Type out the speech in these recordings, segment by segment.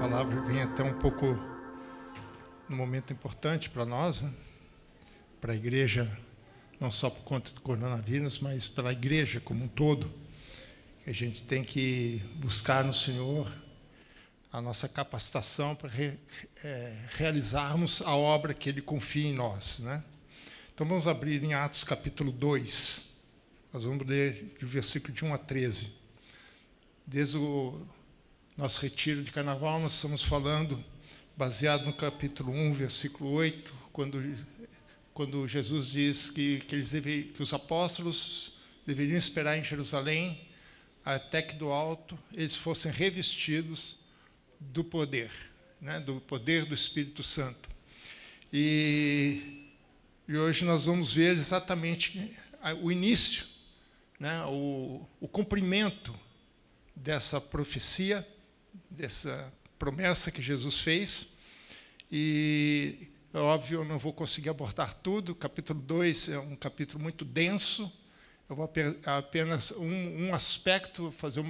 palavra vem até um pouco num momento importante para nós, né? Para a igreja, não só por conta do coronavírus, mas pela igreja como um todo. A gente tem que buscar no Senhor a nossa capacitação para realizarmos a obra que Ele confia em nós, né? Então vamos abrir em Atos capítulo 2. Nós vamos ler do versículo de 1 a 13. Desde o nosso retiro de carnaval, nós estamos falando, baseado no capítulo 1, versículo 8, quando Jesus diz que os apóstolos deveriam esperar em Jerusalém até que do alto eles fossem revestidos do poder, né, do poder do Espírito Santo. E hoje nós vamos ver exatamente o início, né, o cumprimento dessa profecia, dessa promessa que Jesus fez. E, é óbvio, eu não vou conseguir abordar tudo. O capítulo 2 é um capítulo muito denso. Eu vou apenas um aspecto, fazer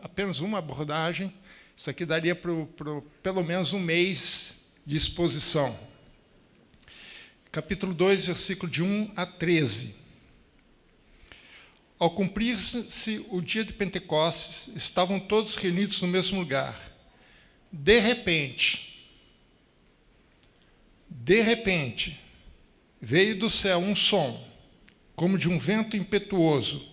apenas uma abordagem. Isso aqui daria pelo menos um mês de exposição. Capítulo 2, versículo de 1 a 13. Ao cumprir-se o dia de Pentecostes, estavam todos reunidos no mesmo lugar. De repente, veio do céu um som, como de um vento impetuoso,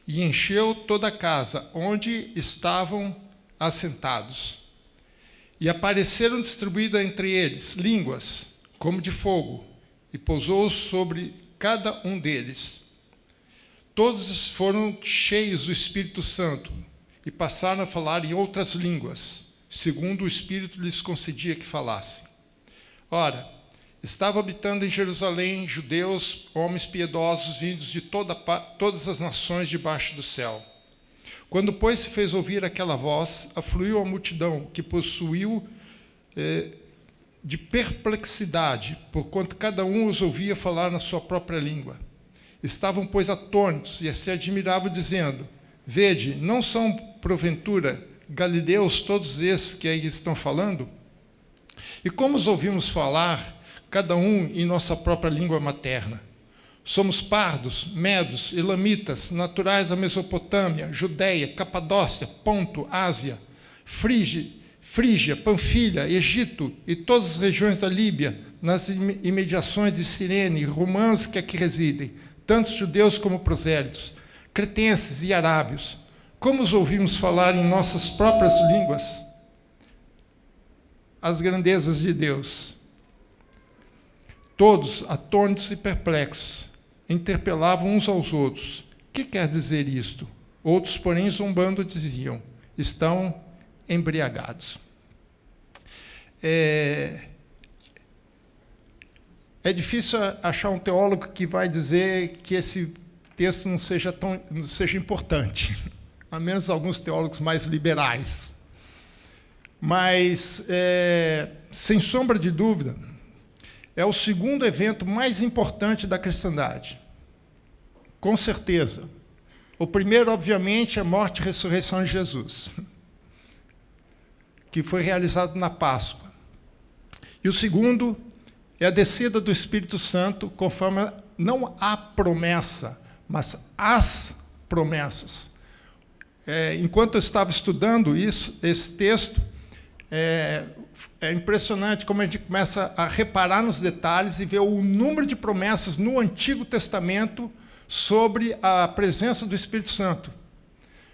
e encheu toda a casa onde estavam assentados. E apareceram distribuídas entre eles línguas, como de fogo, e pousou sobre cada um deles. Todos foram cheios do Espírito Santo e passaram a falar em outras línguas, segundo o Espírito lhes concedia que falassem. Ora, estavam habitando em Jerusalém judeus, homens piedosos, vindos de todas as nações debaixo do céu. Quando, pois, se fez ouvir aquela voz, afluiu a multidão, que possuiu de perplexidade, porquanto cada um os ouvia falar na sua própria língua. Estavam, pois, atônitos e se admiravam, dizendo: Vede, não são, porventura, galileus todos esses que aí estão falando? E como os ouvimos falar, cada um em nossa própria língua materna? Somos pardos, medos, elamitas, naturais da Mesopotâmia, Judeia, Capadócia, Ponto, Ásia, Frígia, Panfilha, Egito e todas as regiões da Líbia, nas imediações de Cirene, romanos que aqui residem, tanto judeus como prosélitos, cretenses e arábios. Como os ouvimos falar em nossas próprias línguas as grandezas de Deus? Todos, atônitos e perplexos, interpelavam uns aos outros: que quer dizer isto? Outros, porém, zombando, diziam: estão embriagados. É difícil achar um teólogo que vai dizer que esse texto não seja importante, a menos alguns teólogos mais liberais. Mas, sem sombra de dúvida, é o segundo evento mais importante da cristandade. Com certeza. O primeiro, obviamente, é a morte e ressurreição de Jesus, que foi realizado na Páscoa. E o segundo é a descida do Espírito Santo, conforme não a promessa, mas as promessas. Enquanto eu estava estudando esse texto, é impressionante como a gente começa a reparar nos detalhes e ver o número de promessas no Antigo Testamento sobre a presença do Espírito Santo.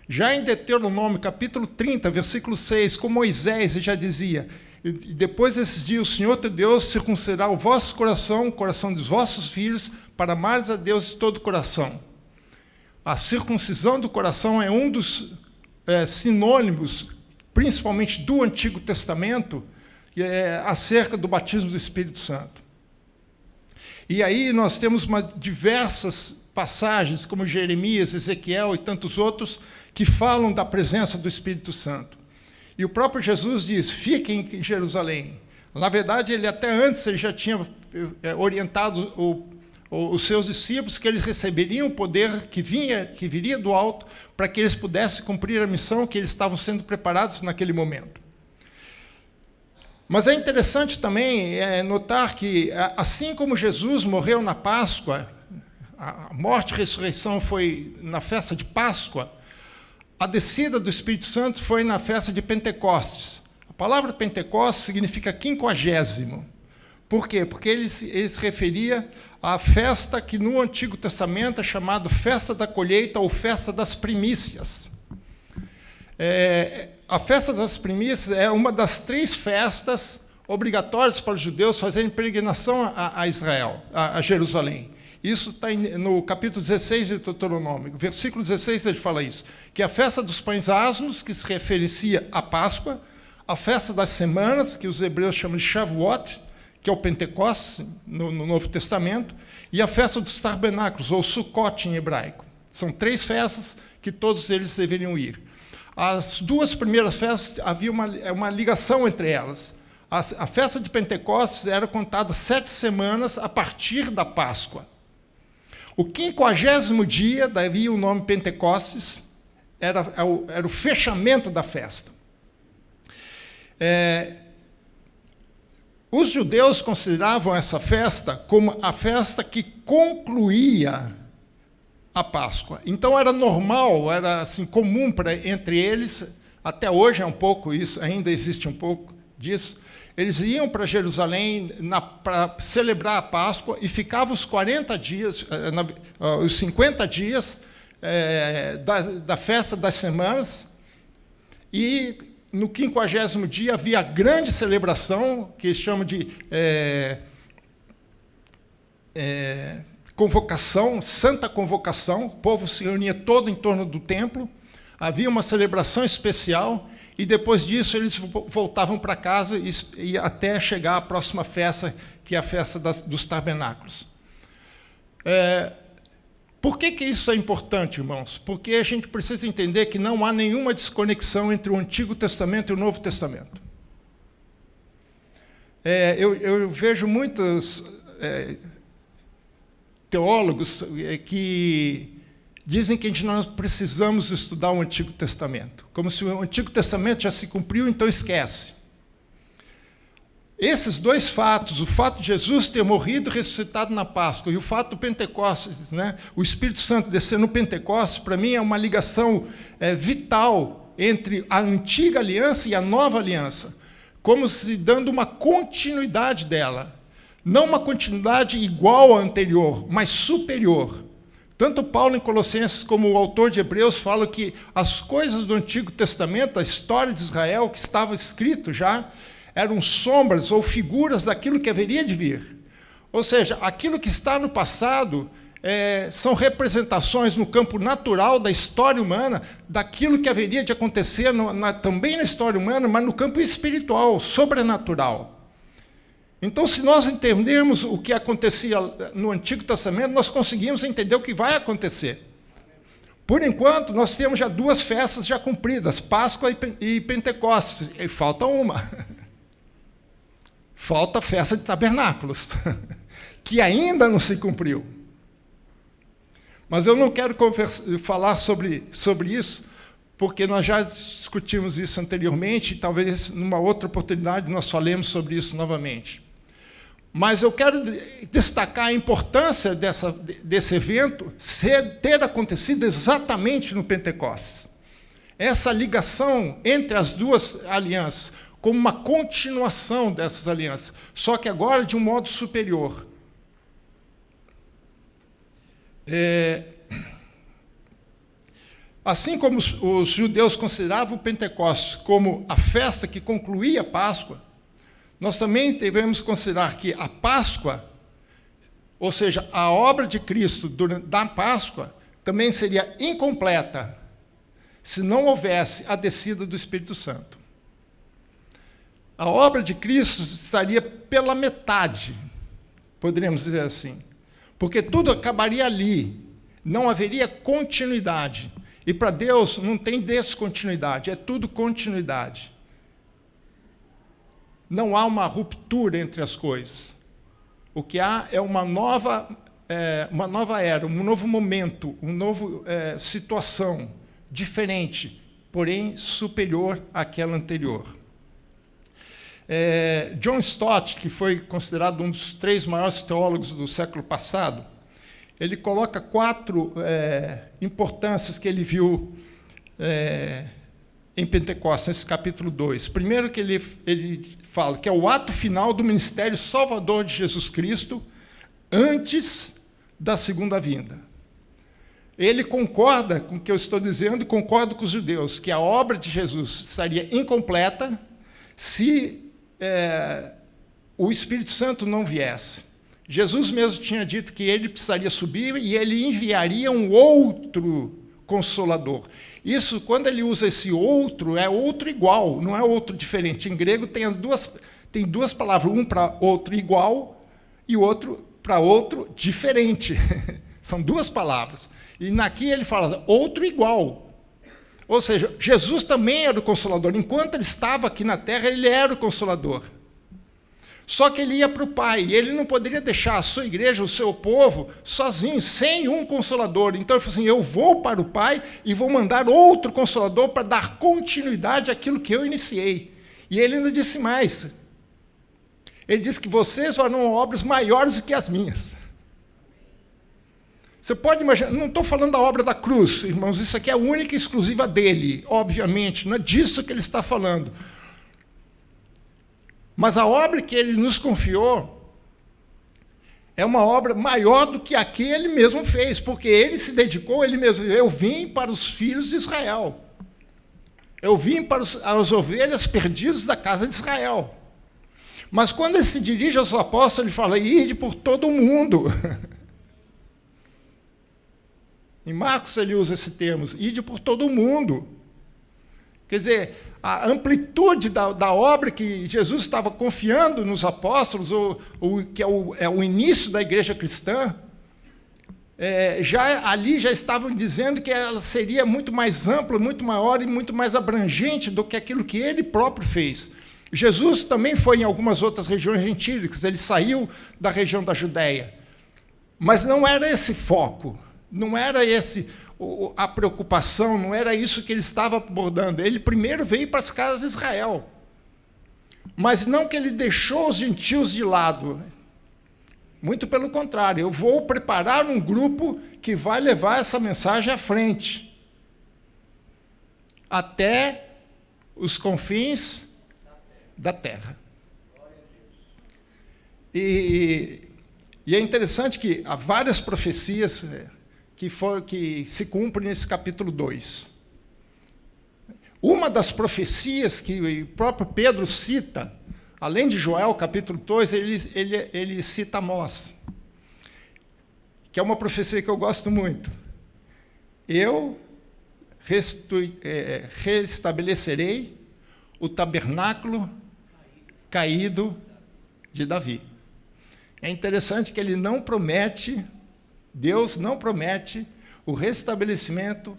Já em Deuteronômio, capítulo 30, versículo 6, com Moisés, ele já dizia: e depois desses dias, o Senhor teu Deus circuncidará o vosso coração, o coração dos vossos filhos, para amares a Deus de todo o coração. A circuncisão do coração é um dos sinônimos, principalmente do Antigo Testamento, acerca do batismo do Espírito Santo. E aí nós temos diversas passagens, como Jeremias, Ezequiel e tantos outros, que falam da presença do Espírito Santo. E o próprio Jesus diz: fiquem em Jerusalém. Na verdade, ele até antes ele já tinha orientado os seus discípulos que eles receberiam o poder que viria do alto, para que eles pudessem cumprir a missão que eles estavam sendo preparados naquele momento. Mas é interessante também notar que, assim como Jesus morreu na Páscoa, a morte e ressurreição foi na festa de Páscoa, a descida do Espírito Santo foi na festa de Pentecostes. A palavra Pentecostes significa 50º. Por quê? Porque ele se referia à festa que no Antigo Testamento é chamada Festa da Colheita ou Festa das Primícias. A Festa das Primícias é uma das 3 festas obrigatórias para os judeus fazerem peregrinação a Israel, a Jerusalém. Isso está no capítulo 16 de Deuteronômio. Versículo 16 ele fala isso, que é a festa dos pães asmos, que se referencia à Páscoa, a festa das semanas, que os hebreus chamam de Shavuot, que é o Pentecostes, no Novo Testamento, e a festa dos tabernáculos, ou Sukkot em hebraico. São 3 festas que todos eles deveriam ir. As 2 primeiras festas, havia uma ligação entre elas. A festa de Pentecostes era contada 7 semanas a partir da Páscoa. O 50º dia, daí o nome Pentecostes, era o fechamento da festa. Os judeus consideravam essa festa como a festa que concluía a Páscoa. Então era normal, era assim, comum entre eles, até hoje é um pouco isso, ainda existe um pouco disso. Eles iam para Jerusalém para celebrar a Páscoa e ficavam os 40 dias, os 50 dias da festa das semanas, e no 50º dia havia a grande celebração, que chamam de convocação, santa convocação. O povo se reunia todo em torno do templo, havia uma celebração especial, e depois disso eles voltavam para casa e até chegar à próxima festa, que é a festa dos tabernáculos. Por que isso é importante, irmãos? Porque a gente precisa entender que não há nenhuma desconexão entre o Antigo Testamento e o Novo Testamento. Eu vejo muitos teólogos que dizem que nós precisamos estudar o Antigo Testamento, como se o Antigo Testamento já se cumpriu, então esquece. Esses 2 fatos, o fato de Jesus ter morrido e ressuscitado na Páscoa, e o fato do Pentecostes, né, o Espírito Santo descer no Pentecostes, para mim é uma ligação vital entre a antiga aliança e a nova aliança, como se dando uma continuidade dela. Não uma continuidade igual à anterior, mas superior. Tanto Paulo em Colossenses como o autor de Hebreus falam que as coisas do Antigo Testamento, a história de Israel, que estava escrito já, eram sombras ou figuras daquilo que haveria de vir. Ou seja, aquilo que está no passado são representações no campo natural da história humana, daquilo que haveria de acontecer também na história humana, mas no campo espiritual, sobrenatural. Então, se nós entendermos o que acontecia no Antigo Testamento, nós conseguimos entender o que vai acontecer. Por enquanto, nós temos já 2 festas já cumpridas, Páscoa e Pentecostes, e falta uma. Falta a festa de tabernáculos, que ainda não se cumpriu. Mas eu não quero falar sobre isso, porque nós já discutimos isso anteriormente, e talvez numa outra oportunidade nós falemos sobre isso novamente. Mas eu quero destacar a importância desse evento ter acontecido exatamente no Pentecostes. Essa ligação entre as 2 alianças, como uma continuação dessas alianças, só que agora de um modo superior. Assim como os judeus consideravam o Pentecostes como a festa que concluía a Páscoa, nós também devemos considerar que a Páscoa, ou seja, a obra de Cristo da Páscoa, também seria incompleta se não houvesse a descida do Espírito Santo. A obra de Cristo estaria pela metade, poderíamos dizer assim, porque tudo acabaria ali, não haveria continuidade. E para Deus não tem descontinuidade, é tudo continuidade. Não há uma ruptura entre as coisas. O que há é uma nova era, um novo momento, uma nova situação, diferente, porém superior àquela anterior. John Stott, que foi considerado um dos 3 maiores teólogos do século passado, ele coloca 4 importâncias que ele viu em Pentecostes, nesse capítulo 2. Primeiro que ele fala que é o ato final do ministério salvador de Jesus Cristo antes da segunda vinda. Ele concorda com o que eu estou dizendo e concorda com os judeus, que a obra de Jesus estaria incompleta se o Espírito Santo não viesse. Jesus mesmo tinha dito que ele precisaria subir e ele enviaria um outro Consolador. Isso, quando ele usa esse outro, é outro igual, não é outro diferente. Em grego tem duas palavras, um para outro igual e outro para outro diferente. São 2 palavras. E aqui ele fala outro igual. Ou seja, Jesus também era o Consolador. Enquanto ele estava aqui na terra, ele era o Consolador. Só que ele ia para o Pai, e ele não poderia deixar a sua igreja, o seu povo, sozinho, sem um Consolador. Então ele falou assim, eu vou para o Pai e vou mandar outro Consolador para dar continuidade àquilo que eu iniciei. E ele ainda disse mais. Ele disse que vocês farão obras maiores do que as minhas. Você pode imaginar, não estou falando da obra da cruz, irmãos, isso aqui é única e exclusiva dele, obviamente, não é disso que ele está falando. Mas a obra que ele nos confiou é uma obra maior do que a que ele mesmo fez, porque ele se dedicou, ele mesmo, eu vim para os filhos de Israel. Eu vim para as ovelhas perdidas da casa de Israel. Mas quando ele se dirige aos apóstolos, ele fala, ide por todo o mundo. Em Marcos ele usa esse termo, ide por todo o mundo. Quer dizer, a amplitude da obra que Jesus estava confiando nos apóstolos, que é o início da igreja cristã, ali já estavam dizendo que ela seria muito mais ampla, muito maior e muito mais abrangente do que aquilo que ele próprio fez. Jesus também foi em algumas outras regiões gentílicas, ele saiu da região da Judéia. Mas não era esse foco, não era a preocupação, não era isso que ele estava abordando. Ele primeiro veio para as casas de Israel. Mas não que ele deixou os gentios de lado. Muito pelo contrário, eu vou preparar um grupo que vai levar essa mensagem à frente. Até os confins da terra. E é interessante que há várias profecias que se cumpre nesse capítulo 2. Uma das profecias que o próprio Pedro cita, além de Joel, capítulo 2, ele cita Amós, que é uma profecia que eu gosto muito. Eu restabelecerei o tabernáculo caído de Davi. É interessante que ele não promete... Deus não promete o restabelecimento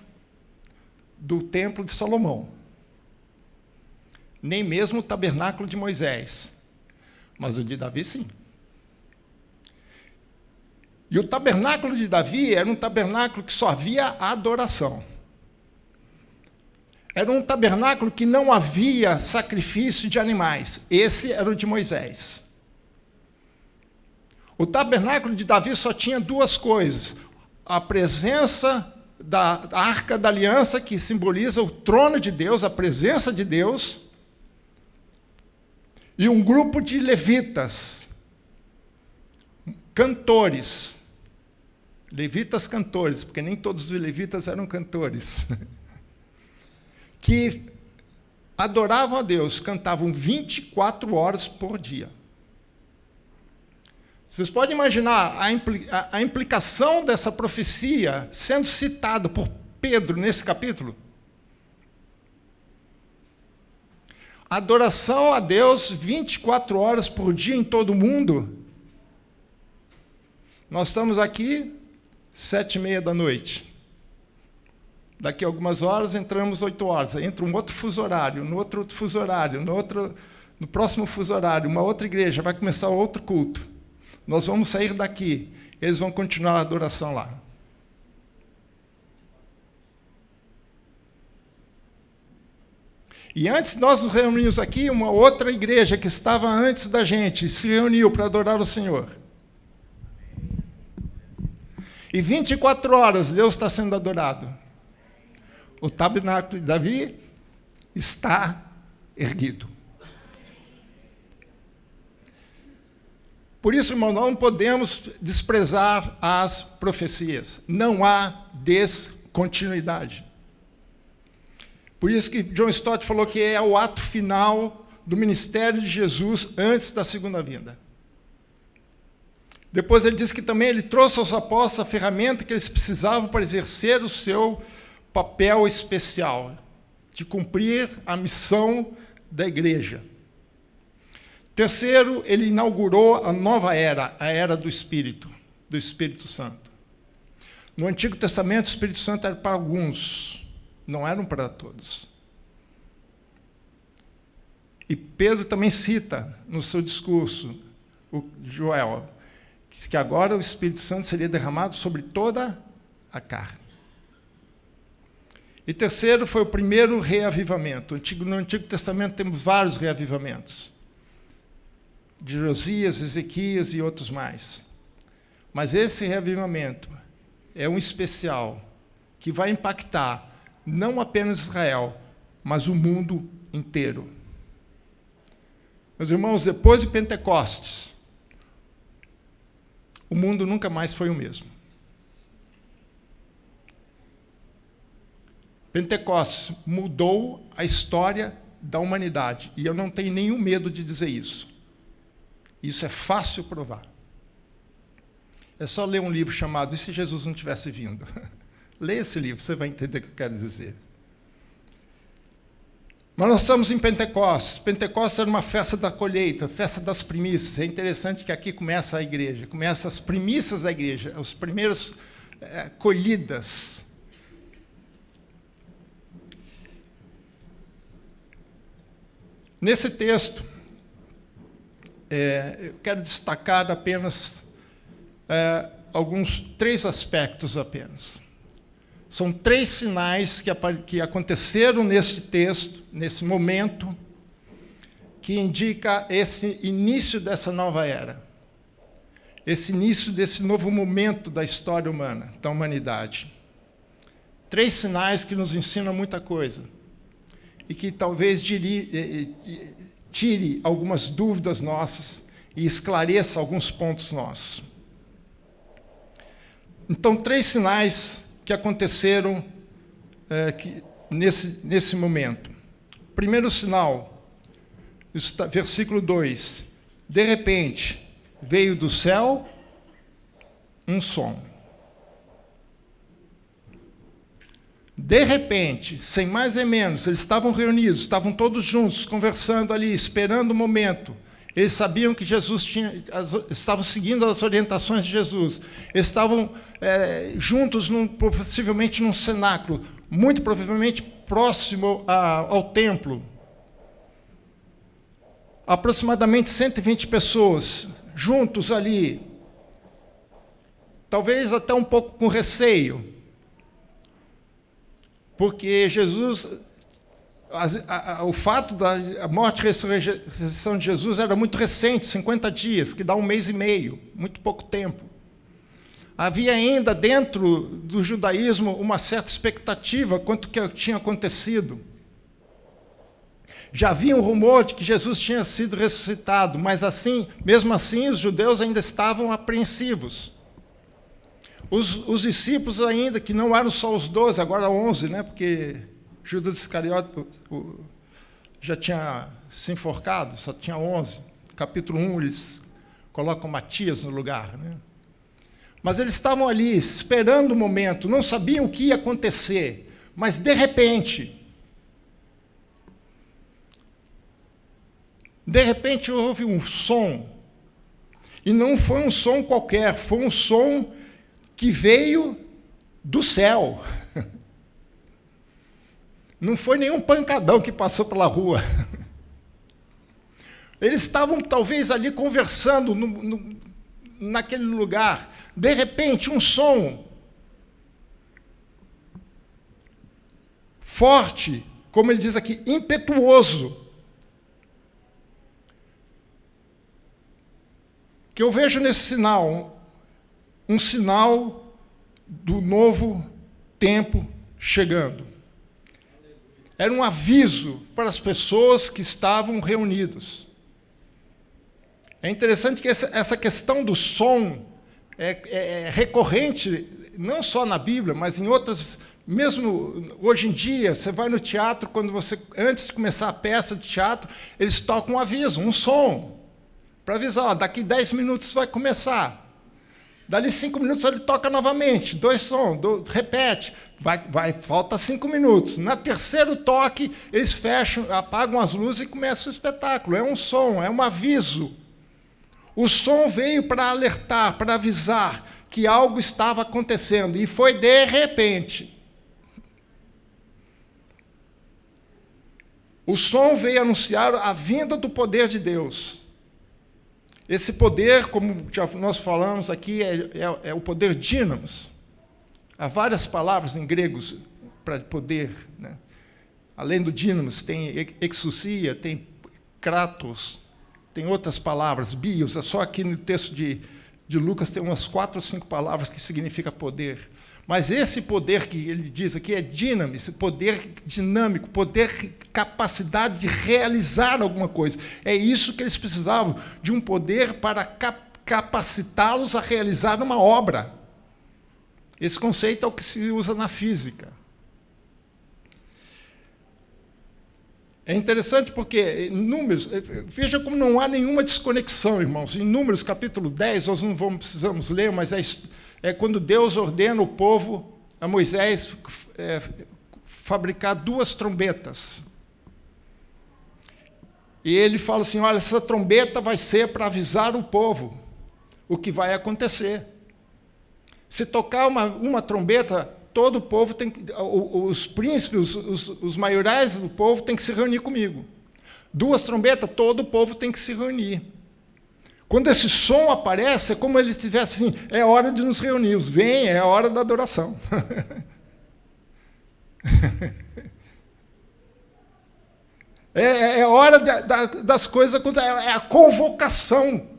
do templo de Salomão, nem mesmo o tabernáculo de Moisés, mas o de Davi, sim. E o tabernáculo de Davi era um tabernáculo que só havia adoração. Era um tabernáculo que não havia sacrifício de animais. Esse era o de Moisés. O tabernáculo de Davi só tinha 2 coisas. A presença da Arca da Aliança, que simboliza o trono de Deus, a presença de Deus, e um grupo de levitas, cantores. Levitas cantores, porque nem todos os levitas eram cantores. Que adoravam a Deus, cantavam 24 horas por dia. Vocês podem imaginar a implicação dessa profecia sendo citada por Pedro nesse capítulo? Adoração a Deus 24 horas por dia em todo o mundo. Nós estamos aqui 7h30 da noite. Daqui a algumas horas entramos 8 horas. Entra um outro fuso horário, no outro fuso horário, no próximo fuso horário, uma outra igreja, vai começar outro culto. Nós vamos sair daqui, eles vão continuar a adoração lá. E antes nós nos reunimos aqui, uma outra igreja que estava antes da gente se reuniu para adorar o Senhor. E 24 horas Deus está sendo adorado. O tabernáculo de Davi está erguido. Por isso, irmão, não podemos desprezar as profecias. Não há descontinuidade. Por isso que John Stott falou que é o ato final do ministério de Jesus antes da segunda vinda. Depois ele diz que também ele trouxe aos apóstolos a ferramenta que eles precisavam para exercer o seu papel especial, de cumprir a missão da igreja. Terceiro, ele inaugurou a nova era, a era do Espírito Santo. No Antigo Testamento, o Espírito Santo era para alguns, não eram para todos. E Pedro também cita no seu discurso, o Joel, que agora o Espírito Santo seria derramado sobre toda a carne. E terceiro, foi o primeiro reavivamento. No Antigo Testamento temos vários reavivamentos, de Josias, Ezequias e outros mais. Mas esse reavivamento é um especial que vai impactar não apenas Israel, mas o mundo inteiro. Meus irmãos, depois de Pentecostes, o mundo nunca mais foi o mesmo. Pentecostes mudou a história da humanidade, e eu não tenho nenhum medo de dizer isso. Isso é fácil provar. É só ler um livro chamado E se Jesus não tivesse vindo? Leia esse livro, você vai entender o que eu quero dizer. Mas nós estamos em Pentecostes. Pentecostes era uma festa da colheita, festa das primícias. É interessante que aqui começa a igreja, começa as primícias da igreja, as primeiras colhidas. Nesse texto, eu quero destacar apenas três aspectos apenas. São 3 sinais que aconteceram nesse texto, nesse momento, que indica esse início dessa nova era, esse início desse novo momento da história humana, da humanidade. 3 sinais que nos ensinam muita coisa e que talvez tire algumas dúvidas nossas e esclareça alguns pontos nossos. Então, 3 sinais que aconteceram nesse momento. Primeiro sinal, versículo 2. De repente, veio do céu um som. De repente, sem mais nem menos, eles estavam reunidos, estavam todos juntos, conversando ali, esperando o momento. Eles sabiam que Jesus estavam seguindo as orientações de Jesus. Eles estavam juntos, possivelmente num cenáculo, muito provavelmente próximo ao templo. Aproximadamente 120 pessoas juntos ali, talvez até um pouco com receio, porque Jesus, o fato da morte e ressurreição de Jesus era muito recente, 50 dias, que dá 1 mês e meio, muito pouco tempo. Havia ainda dentro do judaísmo uma certa expectativa quanto que tinha acontecido. Já havia um rumor de que Jesus tinha sido ressuscitado, mas mesmo assim os judeus ainda estavam apreensivos. Os discípulos ainda, que não eram só os 12, agora 11, né, porque Judas Iscariote já tinha se enforcado, só tinha 11. Capítulo 1, eles colocam Matias no lugar. Né? Mas eles estavam ali, esperando o momento, não sabiam o que ia acontecer, mas, de repente houve um som, e não foi um som qualquer, foi um som que veio do céu. Não foi nenhum pancadão que passou pela rua. Eles estavam, talvez, ali conversando naquele lugar. De repente, um som forte como ele diz aqui, impetuoso. Que eu vejo nesse sinal, um sinal do novo tempo chegando. Era um aviso para as pessoas que estavam reunidos. É interessante que essa questão do som é recorrente, não só na Bíblia, mas em outras, mesmo hoje em dia, você vai no teatro, antes de começar a peça de teatro, eles tocam um aviso, um som, para avisar, ó, daqui 10 minutos vai começar. Dali 5 minutos ele toca novamente, 2 sons, repete, falta 5 minutos. Na terceiro toque, eles fecham, apagam as luzes e começa o espetáculo. É um som, é um aviso. O som veio para alertar, para avisar que algo estava acontecendo, e foi de repente. O som veio anunciar a vinda do poder de Deus. Esse poder, como já nós falamos aqui, é o poder dínamos. Há várias palavras em gregos para poder, né? Além do dínamos, tem exousia, tem kratos, tem outras palavras, bios. É só aqui no texto de Lucas tem umas 4 ou 5 palavras que significa poder. Mas esse poder que ele diz aqui é dínamo, esse poder dinâmico, poder, capacidade de realizar alguma coisa. É isso que eles precisavam, de um poder para capacitá-los a realizar uma obra. Esse conceito é o que se usa na física. É interessante porque, em Números, veja como não há nenhuma desconexão, irmãos. Em Números, capítulo 10, nós não precisamos ler, mas é quando Deus ordena o povo, a Moisés, fabricar 2 trombetas. E ele fala assim, olha, essa trombeta vai ser para avisar o povo o que vai acontecer. Se tocar uma trombeta, todo o povo tem que, os príncipes, os maiorais do povo tem que se reunir comigo. 2 trombetas, todo o povo tem que se reunir. Quando esse som aparece, é como ele tivesse assim, é hora de nos reunirmos, vem, é a hora da adoração. É hora das coisas, é a convocação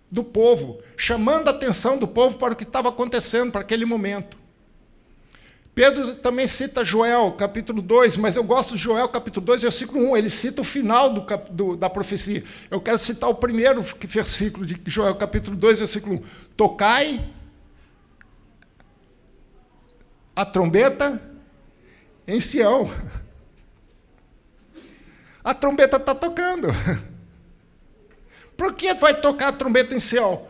do povo, chamando a atenção do povo para o que estava acontecendo, para aquele momento. Pedro também cita Joel, capítulo 2, mas eu gosto de Joel, capítulo 2, versículo 1, ele cita o final da profecia. Eu quero citar o primeiro versículo de Joel, capítulo 2, versículo 1. Tocai a trombeta em Sião. A trombeta está tocando. Por que vai tocar a trombeta em Sião?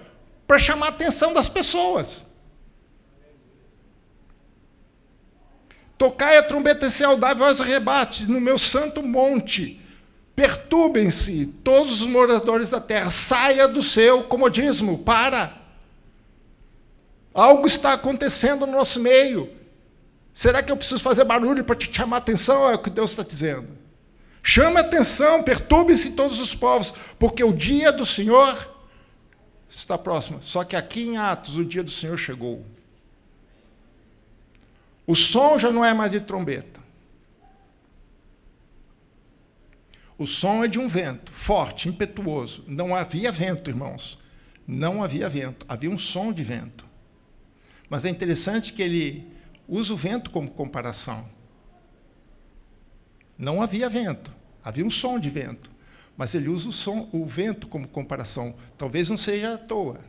Para chamar a atenção das pessoas. Tocai a trombeta em Sião, dai voz ao rebate no meu santo monte. Perturbem-se todos os moradores da terra. Saia do seu comodismo. Para. Algo está acontecendo no nosso meio. Será que eu preciso fazer barulho para te chamar a atenção? É o que Deus está dizendo. Chame a atenção, perturbem-se todos os povos, porque o dia do Senhor está próximo. Só que aqui em Atos, o dia do Senhor chegou. O som já não é mais de trombeta. O som é de um vento forte, impetuoso. Não havia vento, irmãos. Não havia vento. Havia um som de vento. Mas é interessante que ele usa o vento como comparação. Não havia vento. Havia um som de vento. Mas ele usa o vento como comparação. Talvez não seja à toa.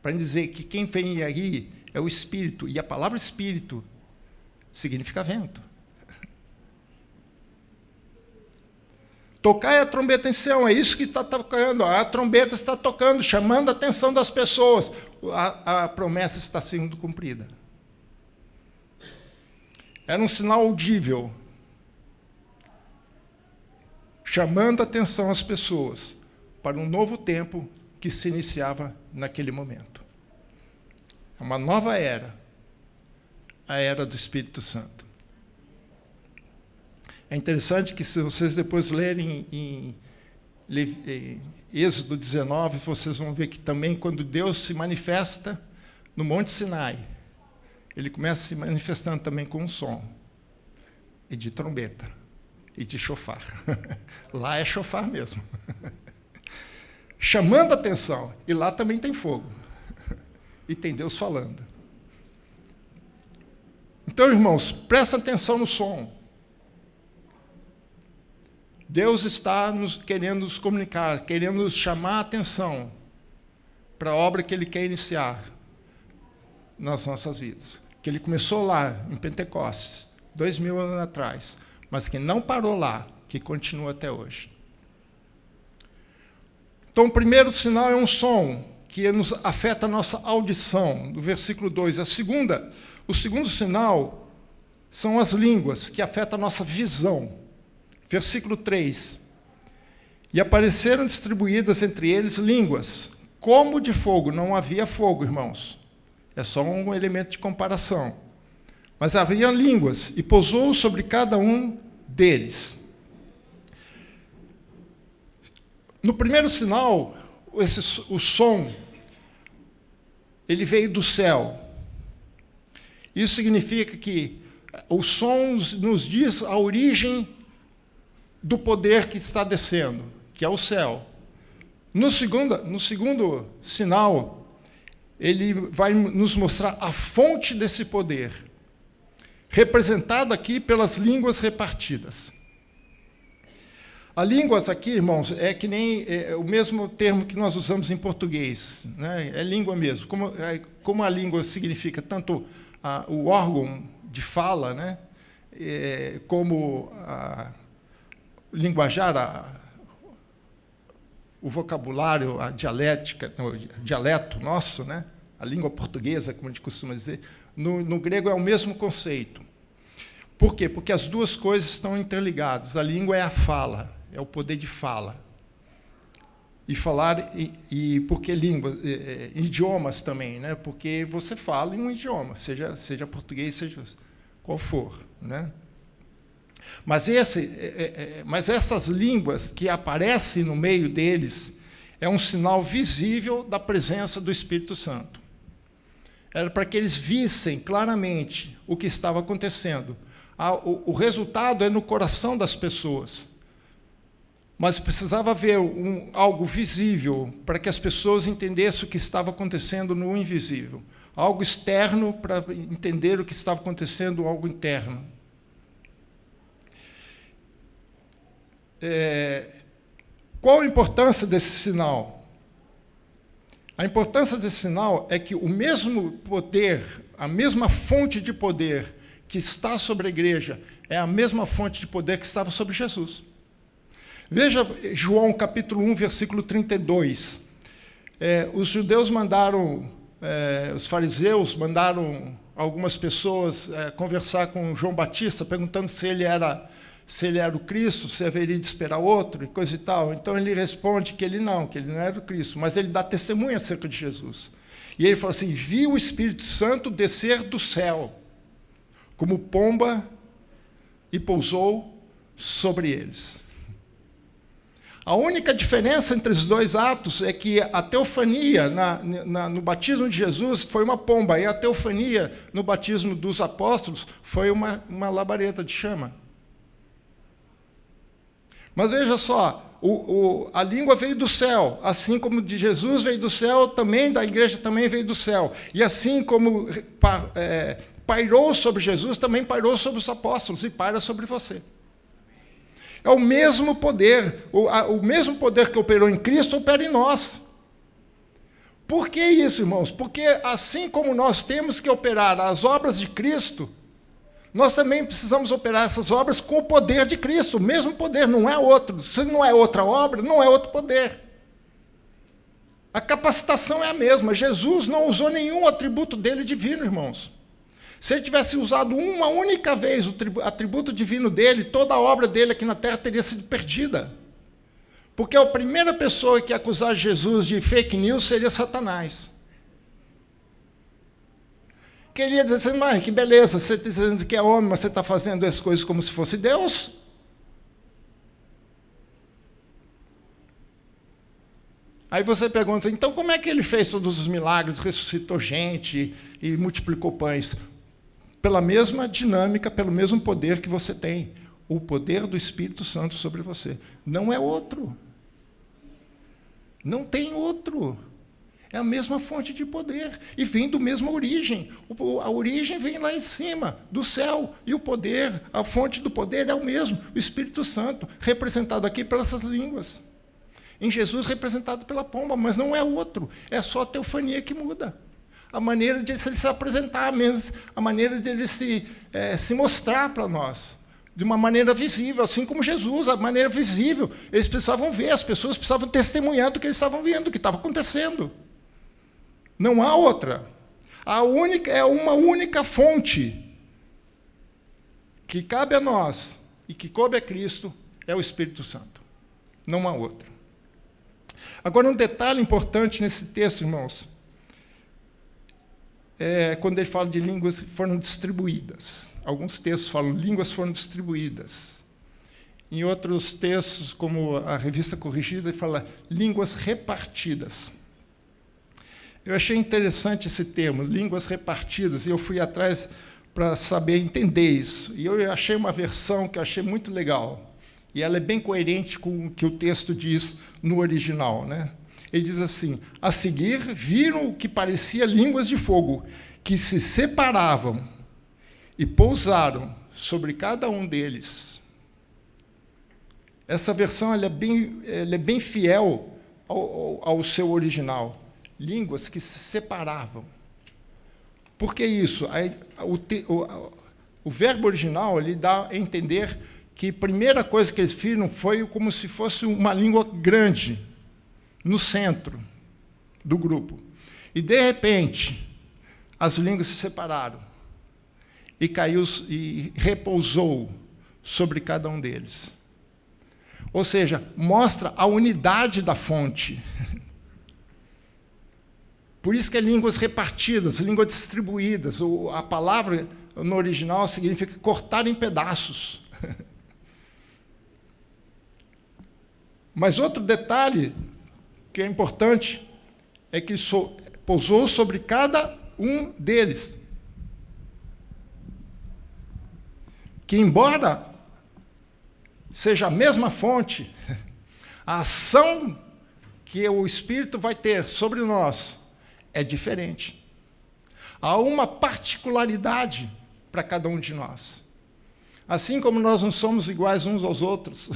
Para dizer que quem vem aí é o Espírito, e a palavra Espírito significa vento. Tocai a trombeta em Sião, é isso que está tocando. A trombeta está tocando, chamando a atenção das pessoas. A promessa está sendo cumprida. Era um sinal audível, chamando a atenção às pessoas para um novo tempo que se iniciava naquele momento. É uma nova era, a era do Espírito Santo. É interessante que, se vocês depois lerem em Êxodo 19, vocês vão ver que também, quando Deus se manifesta no Monte Sinai, ele começa se manifestando também com um som e de trombeta. e de chofar. Lá é chofar mesmo. Chamando a atenção. E lá também tem fogo. E tem Deus falando. Então, irmãos, presta atenção no som. Deus está querendo nos comunicar, querendo nos chamar a atenção para a obra que Ele quer iniciar nas nossas vidas. Que Ele começou lá, em Pentecostes, 2000 anos atrás, mas que não parou lá, que continua até hoje. Então, o primeiro sinal é um som que nos afeta a nossa audição, do versículo 2. O segundo sinal são as línguas, que afetam a nossa visão. Versículo 3. E apareceram distribuídas entre eles línguas, como de fogo. Não havia fogo, irmãos. É só um elemento de comparação. Mas havia línguas, e pousou sobre cada um deles. No primeiro sinal, o som, ele veio do céu. Isso significa que o som nos diz a origem do poder que está descendo, que é o céu. No segundo sinal, ele vai nos mostrar a fonte desse poder, representado aqui pelas línguas repartidas. A línguas aqui, irmãos, é que nem o mesmo termo que nós usamos em português, né? É língua mesmo. Como a língua significa tanto o órgão de fala, né? Como o linguajar, o vocabulário, a dialética, o dialeto nosso, né? A língua portuguesa, como a gente costuma dizer, no grego é o mesmo conceito. Por quê? Porque as duas coisas estão interligadas. A língua é a fala, é o poder de fala. E falar, porque língua, idiomas também, né? Porque você fala em um idioma, seja português, seja qual for, né? Mas essas línguas que aparecem no meio deles é um sinal visível da presença do Espírito Santo. Era para que eles vissem claramente o que estava acontecendo. O resultado é no coração das pessoas. Mas precisava haver algo visível para que as pessoas entendessem o que estava acontecendo no invisível. Algo externo para entender o que estava acontecendo, algo interno. Qual a importância desse sinal? A importância desse sinal é que o mesmo poder, a mesma fonte de poder que está sobre a igreja, é a mesma fonte de poder que estava sobre Jesus. Veja João capítulo 1, versículo 32. Os judeus mandaram, os fariseus mandaram algumas pessoas conversar com João Batista, perguntando se ele era o Cristo, se haveria de esperar outro, e coisa e tal. Então ele responde que ele não era o Cristo, mas ele dá testemunha acerca de Jesus. E ele fala assim: vi o Espírito Santo descer do céu, como pomba, e pousou sobre eles. A única diferença entre os dois atos é que a teofania no batismo de Jesus foi uma pomba, e a teofania no batismo dos apóstolos foi uma labareda de chama. Mas veja só, a língua veio do céu, assim como de Jesus veio do céu, também da igreja também veio do céu. E assim como pairou sobre Jesus, também pairou sobre os apóstolos e paira sobre você. É o mesmo poder, o mesmo poder que operou em Cristo opera em nós. Por que isso, irmãos? Porque assim como nós temos que operar as obras de Cristo, nós também precisamos operar essas obras com o poder de Cristo, o mesmo poder, não é outro. Se não é outra obra, não é outro poder. A capacitação é a mesma. Jesus não usou nenhum atributo dele divino, irmãos. Se ele tivesse usado uma única vez o atributo divino dele, toda a obra dele aqui na terra teria sido perdida. Porque a primeira pessoa que ia acusar Jesus de fake news seria Satanás. Queria dizer assim: mas que beleza, você está dizendo que é homem, mas você está fazendo as coisas como se fosse Deus? Aí você pergunta: então como é que ele fez todos os milagres, ressuscitou gente e multiplicou pães? Pela mesma dinâmica, pelo mesmo poder que você tem. o poder do Espírito Santo sobre você. Não é outro. Não tem outro. É a mesma fonte de poder e vem do mesma origem. A origem vem lá em cima, do céu, e o poder, a fonte do poder é o mesmo, o Espírito Santo, representado aqui pelas línguas. Em Jesus, representado pela pomba, mas não é outro. É só a teofania que muda. A maneira de ele se apresentar, a maneira de ele se mostrar para nós, de uma maneira visível, assim como Jesus, a maneira visível. Eles precisavam ver, as pessoas precisavam testemunhar do que eles estavam vendo, do que estava acontecendo. Não há outra. É uma única fonte que cabe a nós e que coube a Cristo, é o Espírito Santo. Não há outra. Agora, um detalhe importante nesse texto, irmãos, quando ele fala de línguas foram distribuídas. Alguns textos falam línguas foram distribuídas. Em outros textos, como a Revista Corrigida, ele fala línguas repartidas. Eu achei interessante esse termo, línguas repartidas, e eu fui atrás para saber entender isso. E eu achei uma versão que eu achei muito legal. E ela é bem coerente com o que o texto diz no original, né? Ele diz assim: a seguir, viram o que parecia línguas de fogo, que se separavam e pousaram sobre cada um deles. Essa versão ela é bem fiel ao seu original. Línguas que se separavam. Por que isso? O verbo original ele dá a entender que a primeira coisa que eles viram foi como se fosse uma língua grande, no centro do grupo. E, de repente, as línguas se separaram e caiu e repousou sobre cada um deles. Ou seja, mostra a unidade da fonte. Por isso que é línguas repartidas, línguas distribuídas. A palavra no original significa cortar em pedaços. Mas outro detalhe que é importante é que pousou sobre cada um deles. Que, embora seja a mesma fonte, a ação que o Espírito vai ter sobre nós é diferente. Há uma particularidade para cada um de nós. Assim como nós não somos iguais uns aos outros,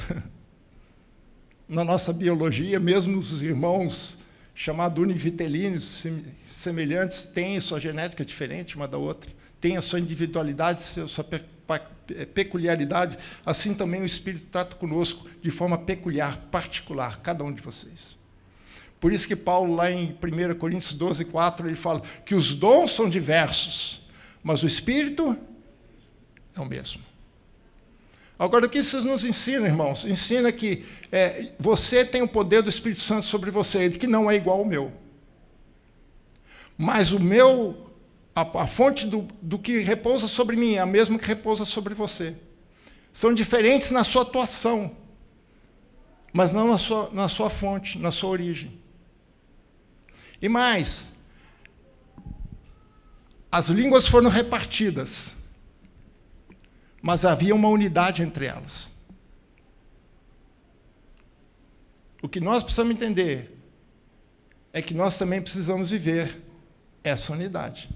na nossa biologia, mesmo os irmãos chamados univitelinos, semelhantes, têm sua genética diferente uma da outra, têm a sua individualidade, a sua peculiaridade, assim também o Espírito trata conosco de forma peculiar, particular, cada um de vocês. Por isso que Paulo, lá em 1 Coríntios 12, 4, ele fala que os dons são diversos, mas o Espírito é o mesmo. Agora, o que isso nos ensina, irmãos? Ensina que você tem o poder do Espírito Santo sobre você, que não é igual ao meu. Mas a fonte do que repousa sobre mim é a mesma que repousa sobre você. São diferentes na sua atuação, mas não na sua fonte, na sua origem. E mais, as línguas foram repartidas, mas havia uma unidade entre elas. O que nós precisamos entender é que nós também precisamos viver essa unidade.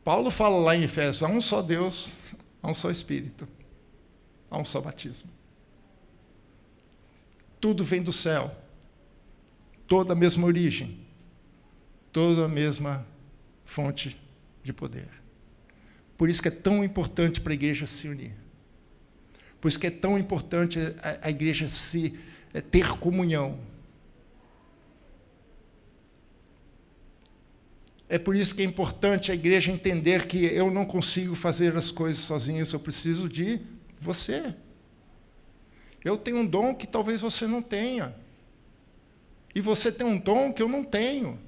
Paulo fala lá em Efésios: há um só Deus, há um só Espírito, há um só batismo. Tudo vem do céu, toda a mesma origem, toda a mesma fonte de poder. Por isso que é tão importante para a igreja se unir. Por isso que é tão importante a igreja ter comunhão. É por isso que é importante a igreja entender que eu não consigo fazer as coisas sozinho, eu preciso de você. Eu tenho um dom que talvez você não tenha. E você tem um dom que eu não tenho.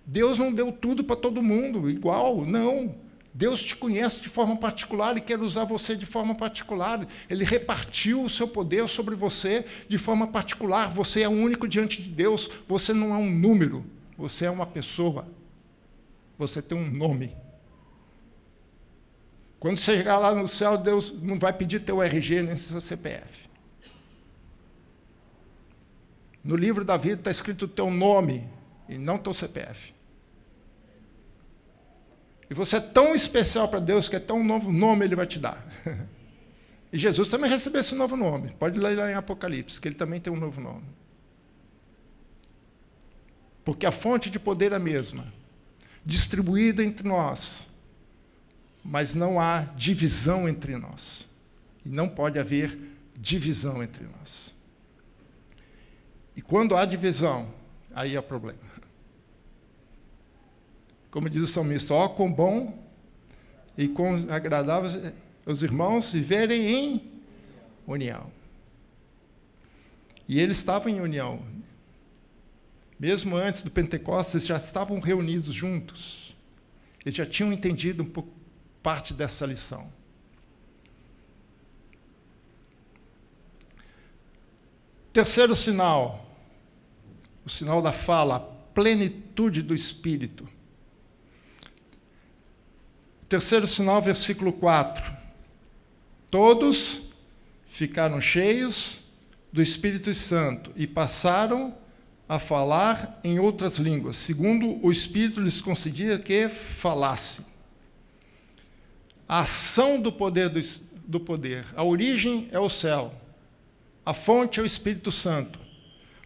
Deus não deu tudo para todo mundo, igual, não. Deus te conhece de forma particular e quer usar você de forma particular. Ele repartiu o seu poder sobre você de forma particular. Você é único diante de Deus. Você não é um número. Você é uma pessoa. Você tem um nome. Quando você chegar lá no céu, Deus não vai pedir teu RG nem seu CPF. No livro da vida está escrito o teu nome e não teu CPF. E você é tão especial para Deus que até um novo nome Ele vai te dar. E Jesus também recebeu esse novo nome. Pode ler lá em Apocalipse, que Ele também tem um novo nome. Porque a fonte de poder é a mesma, distribuída entre nós, mas não há divisão entre nós. E não pode haver divisão entre nós. E quando há divisão, aí é o problema. Como diz o salmista, ó, quão bom e quão agradável os irmãos viverem em união. E eles estavam em união. Mesmo antes do Pentecostes, eles já estavam reunidos juntos. Eles já tinham entendido um pouco parte dessa lição. Terceiro sinal, o sinal da fala, a plenitude do Espírito. Terceiro sinal, versículo 4. Todos ficaram cheios do Espírito Santo e passaram a falar em outras línguas, segundo o Espírito lhes concedia que falassem. A ação do poder, a origem é o céu, a fonte é o Espírito Santo,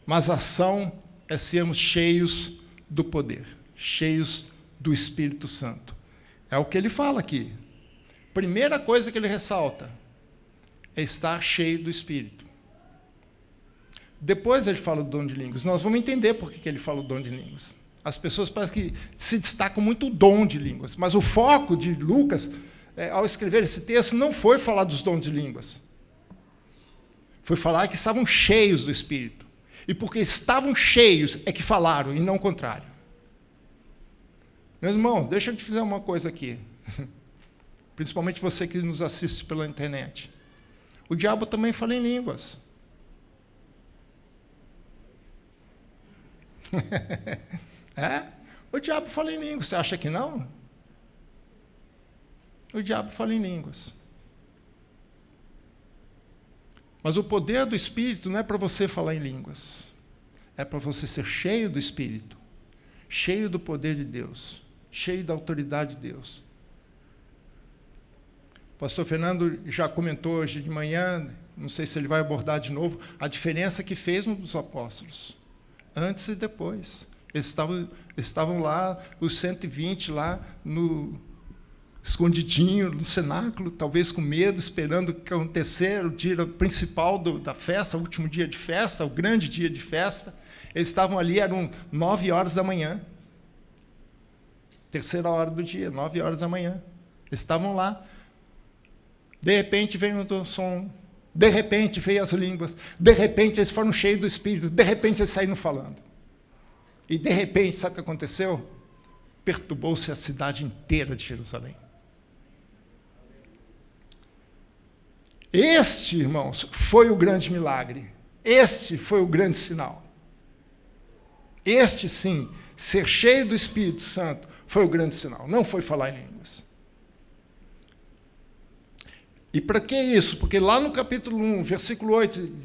mas a ação é sermos cheios do poder, cheios do Espírito Santo. É o que ele fala aqui. Primeira coisa que ele ressalta é estar cheio do Espírito. Depois ele fala do dom de línguas. Nós vamos entender por que ele fala o dom de línguas. As pessoas parecem que se destacam muito o dom de línguas, mas o foco de Lucas, ao escrever esse texto, não foi falar dos dons de línguas. Foi falar que estavam cheios do Espírito. E porque estavam cheios é que falaram, e não o contrário. Meu irmão, deixa eu te dizer uma coisa aqui. Principalmente você que nos assiste pela internet. O diabo também fala em línguas. É? O diabo fala em línguas. Você acha que não? O diabo fala em línguas. Mas o poder do Espírito não é para você falar em línguas. É para você ser cheio do Espírito. Cheio do poder de Deus. Cheio da autoridade de Deus. O pastor Fernando já comentou hoje de manhã, não sei se ele vai abordar de novo, a diferença que fez nos apóstolos. Antes e depois. Eles estavam lá, os 120 lá, escondidinho, no cenáculo, talvez com medo, esperando que acontecesse o dia principal da festa, o último dia de festa, o grande dia de festa. Eles estavam ali, eram 9 horas da manhã. Terceira hora do dia, 9 horas da manhã. Eles estavam lá. De repente veio o som, de repente veio as línguas, de repente eles foram cheios do Espírito, de repente eles saíram falando. E de repente, sabe o que aconteceu? Perturbou-se a cidade inteira de Jerusalém. Este, irmãos, foi o grande milagre. Este foi o grande sinal. Este, sim, ser cheio do Espírito Santo, foi o grande sinal. Não foi falar em línguas. E para que isso? Porque lá no capítulo 1, versículo 8,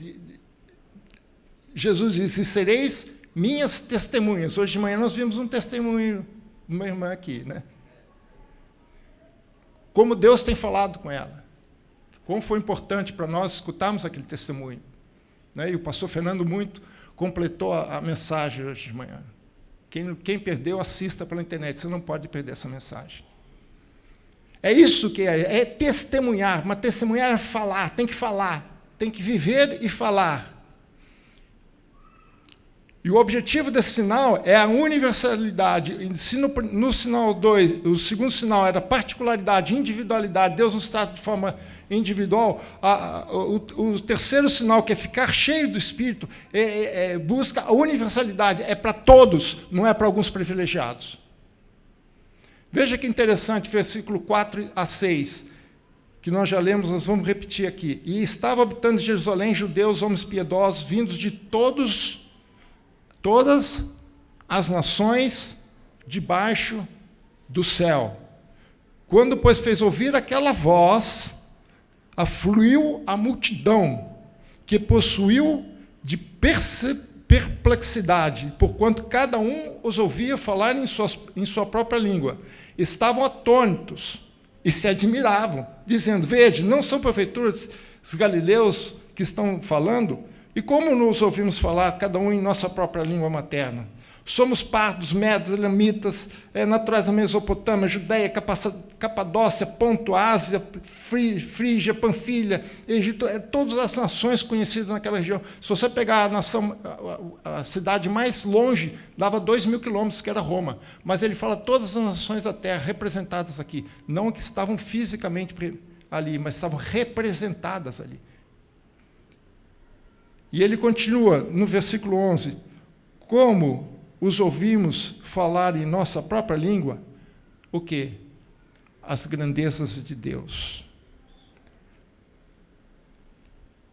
Jesus disse, sereis minhas testemunhas. Hoje de manhã nós vimos um testemunho de uma irmã aqui, né? Como Deus tem falado com ela. Como foi importante para nós escutarmos aquele testemunho. Né? E o pastor Fernando muito completou a mensagem hoje de manhã. Quem perdeu, assista pela internet. Você não pode perder essa mensagem. É isso que é testemunhar. Mas testemunhar é falar, tem que viver e falar. E o objetivo desse sinal é a universalidade. No sinal 2, o segundo sinal era particularidade, individualidade. Deus nos trata de forma individual. O terceiro sinal, que é ficar cheio do Espírito, busca a universalidade. É para todos, não é para alguns privilegiados. Veja que interessante, versículo 4 a 6, que nós já lemos, nós vamos repetir aqui. E estava habitando em Jerusalém judeus, homens piedosos, vindos de todas as nações debaixo do céu. Quando, pois, fez ouvir aquela voz, afluiu a multidão, que possuiu de perplexidade, porquanto cada um os ouvia falar em sua própria língua. Estavam atônitos e se admiravam, dizendo: vede, não são porventura os galileus que estão falando? E como nos ouvimos falar, cada um em nossa própria língua materna? Somos pardos, medos, elamitas, naturais da Mesopotâmia, Judéia, Capadócia, Ponto, Ásia, Frígia, Panfilha, Egito, todas as nações conhecidas naquela região. Se você pegar a cidade mais longe, dava 2.000 quilômetros, que era Roma. Mas ele fala todas as nações da terra representadas aqui. Não que estavam fisicamente ali, mas estavam representadas ali. E ele continua no versículo 11: como os ouvimos falar em nossa própria língua, o quê? As grandezas de Deus.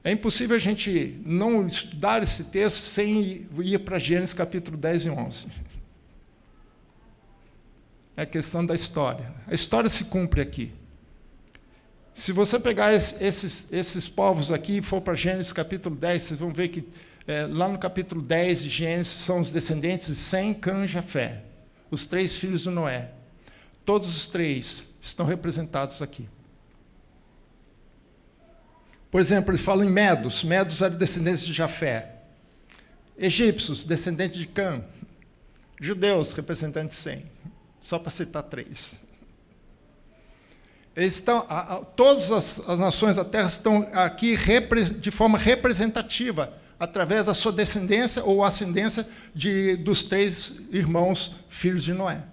É impossível a gente não estudar esse texto sem ir para Gênesis capítulo 10 e 11. É a questão da história. A história se cumpre aqui. Se você pegar esses povos aqui e for para Gênesis capítulo 10, vocês vão ver que lá no capítulo 10 de Gênesis são os descendentes de Sem, Cã e Jafé, os 3 filhos de Noé. Todos os 3 estão representados aqui. Por exemplo, eles falam em Medos. Medos eram descendentes de Jafé. Egípcios, descendentes de Cã. Judeus, representantes de Sem. Só para citar 3. Eles estão, todas as nações da terra estão aqui de forma representativa, através da sua descendência ou ascendência dos 3 irmãos, filhos de Noé.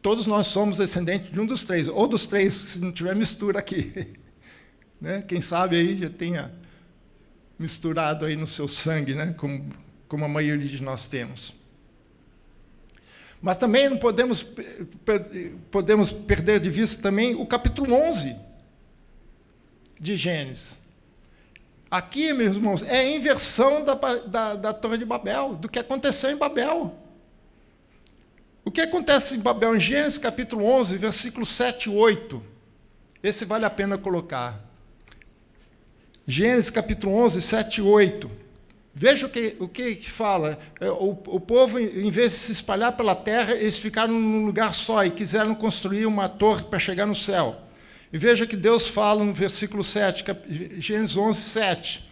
Todos nós somos descendentes de um dos 3, ou dos 3, se não tiver mistura aqui. Né? Quem sabe aí já tenha misturado aí no seu sangue, né? como a maioria de nós temos. Mas também não podemos perder de vista também o capítulo 11 de Gênesis. Aqui, meus irmãos, é a inversão da Torre de Babel, do que aconteceu em Babel. O que acontece em Babel, em Gênesis capítulo 11, versículos 7 e 8? Esse vale a pena colocar. Gênesis capítulo 11, 7 e 8. Veja o que fala. O povo, em vez de se espalhar pela terra, eles ficaram num lugar só e quiseram construir uma torre para chegar no céu. E veja que Deus fala no versículo 7, Gênesis 11, 7.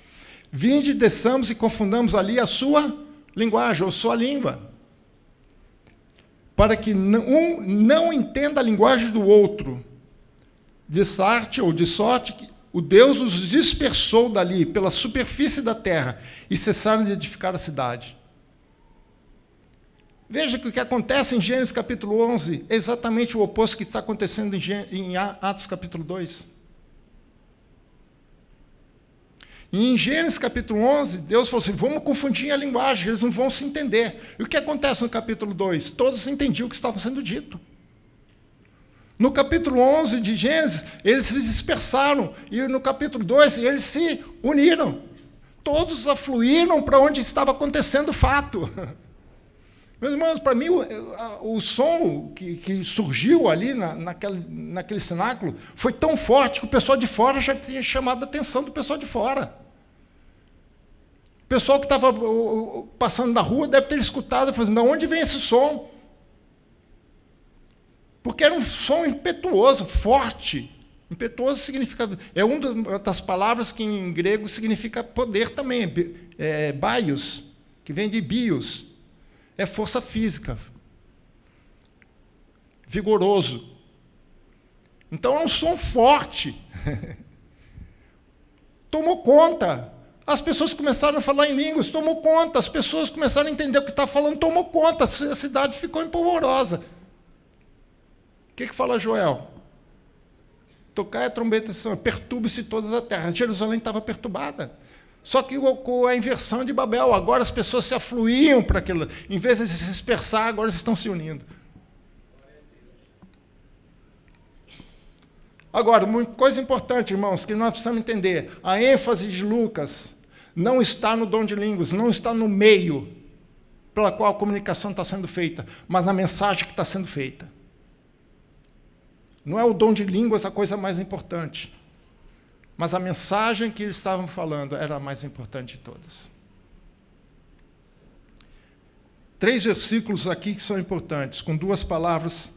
Vinde, desçamos e confundamos ali a sua linguagem, ou sua língua, para que um não entenda a linguagem do outro. De sorte que o Deus os dispersou dali, pela superfície da terra, e cessaram de edificar a cidade. Veja que o que acontece em Gênesis capítulo 11 é exatamente o oposto que está acontecendo em Atos capítulo 2. E em Gênesis capítulo 11, Deus falou assim: vamos confundir a linguagem, eles não vão se entender. E o que acontece no capítulo 2? Todos entendiam o que estava sendo dito. No capítulo 11 de Gênesis, eles se dispersaram, e no capítulo 2, eles se uniram. Todos afluíram para onde estava acontecendo o fato. Meus irmãos, para mim, o som que surgiu ali naquele cenáculo foi tão forte que o pessoal de fora já tinha chamado a atenção do pessoal de fora. O pessoal que estava passando na rua deve ter escutado e falado: de onde vem esse som? Porque era um som impetuoso, forte. Impetuoso significa... É uma das palavras que em grego significa poder também. Bios, que vem de bios. É força física. Vigoroso. Então é um som forte. Tomou conta. As pessoas começaram a falar em línguas, tomou conta. As pessoas começaram a entender o que está falando, tomou conta. A cidade ficou empolvorosa. O que fala Joel? Tocar a trombeta, perturbe-se toda a terra. Jerusalém estava perturbada. Só que com a inversão de Babel, agora as pessoas se afluíam para aquilo. Em vez de se dispersar, agora eles estão se unindo. Agora, uma coisa importante, irmãos, que nós precisamos entender: a ênfase de Lucas não está no dom de línguas, não está no meio pela qual a comunicação está sendo feita, mas na mensagem que está sendo feita. Não é o dom de línguas a coisa mais importante, mas a mensagem que eles estavam falando era a mais importante de todas. 3 versículos aqui que são importantes, com 2 palavras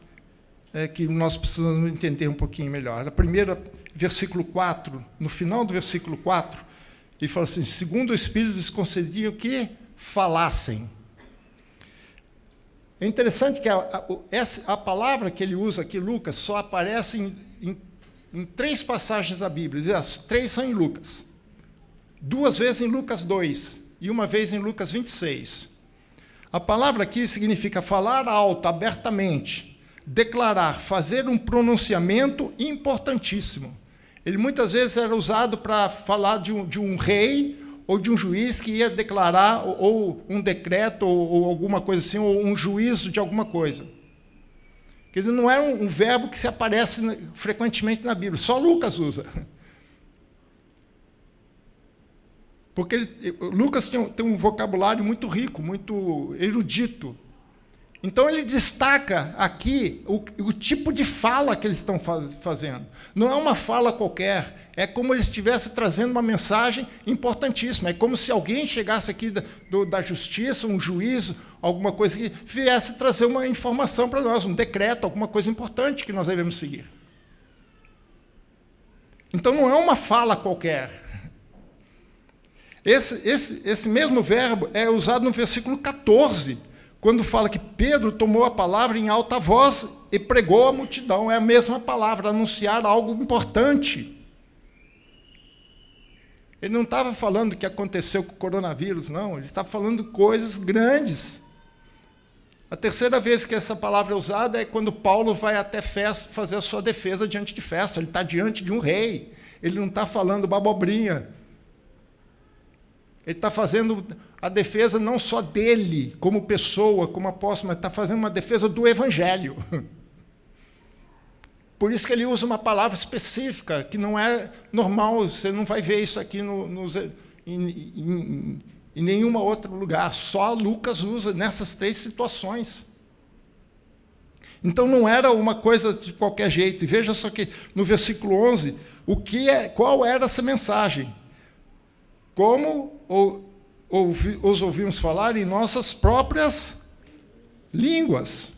que nós precisamos entender um pouquinho melhor. A primeira, versículo 4, no final do versículo 4, ele fala assim: segundo o Espírito lhes concedia que falassem. É interessante que a palavra que ele usa aqui, Lucas, só aparece em 3 passagens da Bíblia. As 3 são em Lucas. 2 vezes em Lucas 2 e 1 vez em Lucas 26. A palavra aqui significa falar alto, abertamente, declarar, fazer um pronunciamento importantíssimo. Ele muitas vezes era usado para falar de um rei ou de um juiz que ia declarar ou um decreto ou alguma coisa assim, ou um juízo de alguma coisa. Quer dizer, não é um verbo que se aparece frequentemente na Bíblia, só Lucas usa. Porque Lucas tem um vocabulário muito rico, muito erudito. Então, ele destaca aqui o tipo de fala que eles estão fazendo. Não é uma fala qualquer, é como eles estivessem trazendo uma mensagem importantíssima. É como se alguém chegasse aqui da justiça, um juízo, alguma coisa que viesse trazer uma informação para nós, um decreto, alguma coisa importante que nós devemos seguir. Então, não é uma fala qualquer. Esse mesmo verbo é usado no versículo 14, quando fala que Pedro tomou a palavra em alta voz e pregou à multidão. É a mesma palavra, anunciar algo importante. Ele não estava falando o que aconteceu com o coronavírus, não. Ele estava falando coisas grandes. A terceira vez que essa palavra é usada é quando Paulo vai até Festo fazer a sua defesa diante de Festo. Ele está diante de um rei. Ele não está falando babobrinha. Ele está fazendo a defesa não só dele, como pessoa, como apóstolo, mas está fazendo uma defesa do Evangelho. Por isso que ele usa uma palavra específica, que não é normal, você não vai ver isso aqui em nenhum outro lugar, só Lucas usa nessas 3 situações. Então não era uma coisa de qualquer jeito. E veja só que no versículo 11, qual era essa mensagem? Como os ouvimos falar em nossas próprias línguas.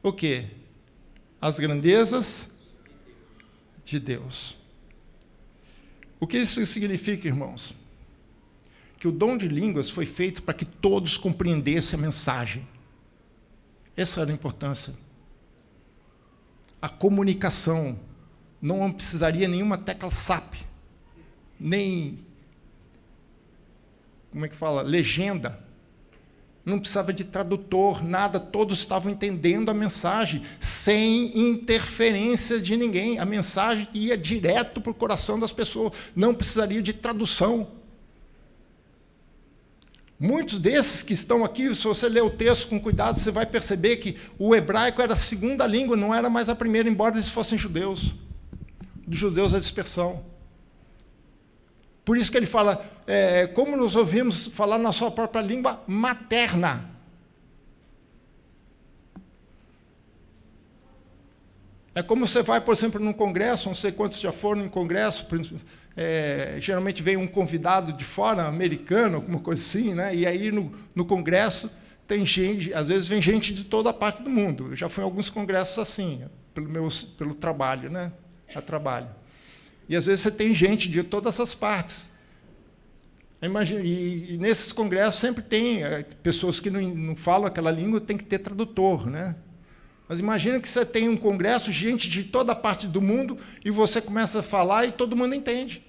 O quê? As grandezas de Deus. O que isso significa, irmãos? Que o dom de línguas foi feito para que todos compreendessem a mensagem. Essa era a importância. A comunicação não precisaria nenhuma tecla SAP, nem, legenda. Não precisava de tradutor, nada, todos estavam entendendo a mensagem, sem interferência de ninguém. A mensagem ia direto para o coração das pessoas, não precisaria de tradução. Muitos desses que estão aqui, se você ler o texto com cuidado, você vai perceber que o hebraico era a segunda língua, não era mais a primeira, embora eles fossem judeus. Dos judeus a dispersão. Por isso que ele fala, como nos ouvimos falar na sua própria língua materna. É como você vai, por exemplo, num congresso, não sei quantos já foram em congresso, geralmente vem um convidado de fora, americano, alguma coisa assim, né? E aí no congresso tem gente, às vezes vem gente de toda a parte do mundo. Eu já fui em alguns congressos assim, pelo trabalho, né? A trabalho. E às vezes você tem gente de todas as partes. Imagina, e nesses congressos sempre tem pessoas que não falam aquela língua, tem que ter tradutor, né? Mas imagina que você tem um congresso, gente de toda a parte do mundo, e você começa a falar e todo mundo entende.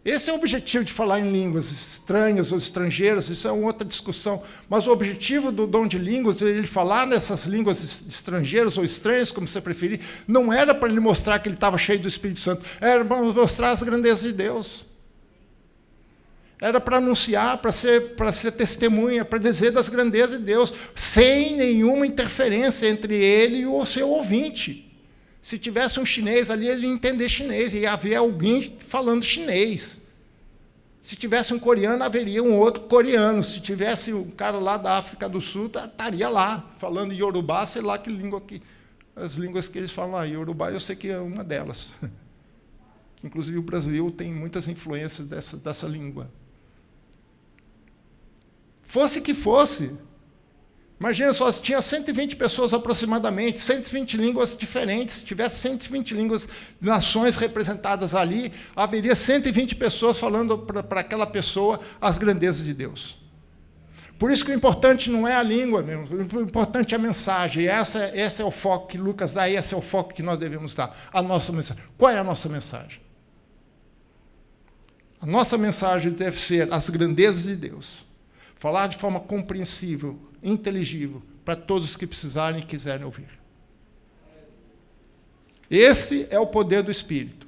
Esse é o objetivo de falar em línguas estranhas ou estrangeiras, isso é uma outra discussão. Mas o objetivo do dom de línguas, ele falar nessas línguas estrangeiras ou estranhas, como você preferir, não era para ele mostrar que ele estava cheio do Espírito Santo, era para mostrar as grandezas de Deus. Era para anunciar, para ser testemunha, para dizer das grandezas de Deus, sem nenhuma interferência entre ele e o seu ouvinte. Se tivesse um chinês ali, ele ia entender chinês, e havia alguém falando chinês. Se tivesse um coreano, haveria um outro coreano. Se tivesse um cara lá da África do Sul, estaria lá, falando Yorubá, sei lá que língua que... As línguas que eles falam lá, Yorubá, eu sei que é uma delas. Inclusive, o Brasil tem muitas influências dessa língua. Fosse que fosse, imagina só, se tinha 120 pessoas aproximadamente, 120 línguas diferentes, se tivesse 120 línguas, nações representadas ali, haveria 120 pessoas falando para aquela pessoa as grandezas de Deus. Por isso que o importante não é a língua mesmo, o importante é a mensagem. Esse é o foco que Lucas dá, e esse é o foco que nós devemos dar, a nossa mensagem. Qual é a nossa mensagem? A nossa mensagem deve ser as grandezas de Deus. Falar de forma compreensível, inteligível, para todos que precisarem e quiserem ouvir. Esse é o poder do Espírito.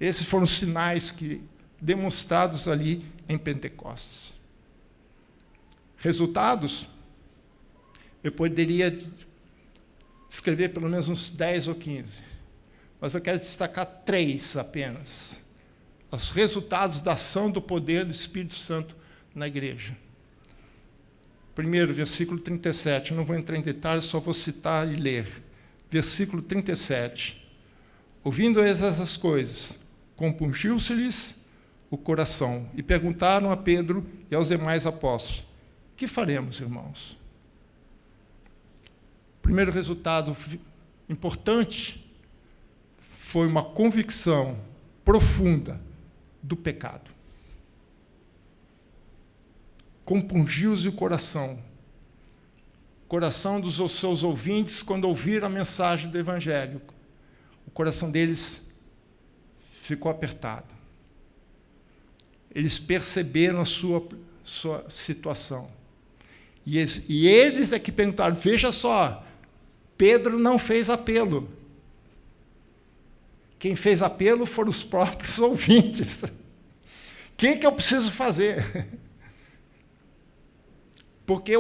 Esses foram os sinais demonstrados ali em Pentecostes. Resultados? Eu poderia escrever pelo menos uns 10 ou 15, mas eu quero destacar 3 apenas. Os resultados da ação do poder do Espírito Santo na igreja. Primeiro, versículo 37, não vou entrar em detalhes, só vou citar e ler. Versículo 37. Ouvindo essas coisas, compungiu-se-lhes o coração, e perguntaram a Pedro e aos demais apóstolos: que faremos, irmãos? O primeiro resultado importante foi uma convicção profunda do pecado. Compungiu-se o coração dos seus ouvintes, quando ouviram a mensagem do Evangelho. O coração deles ficou apertado. Eles perceberam a sua situação. E eles é que perguntaram: veja só, Pedro não fez apelo. Quem fez apelo foram os próprios ouvintes. O que eu preciso fazer? Porque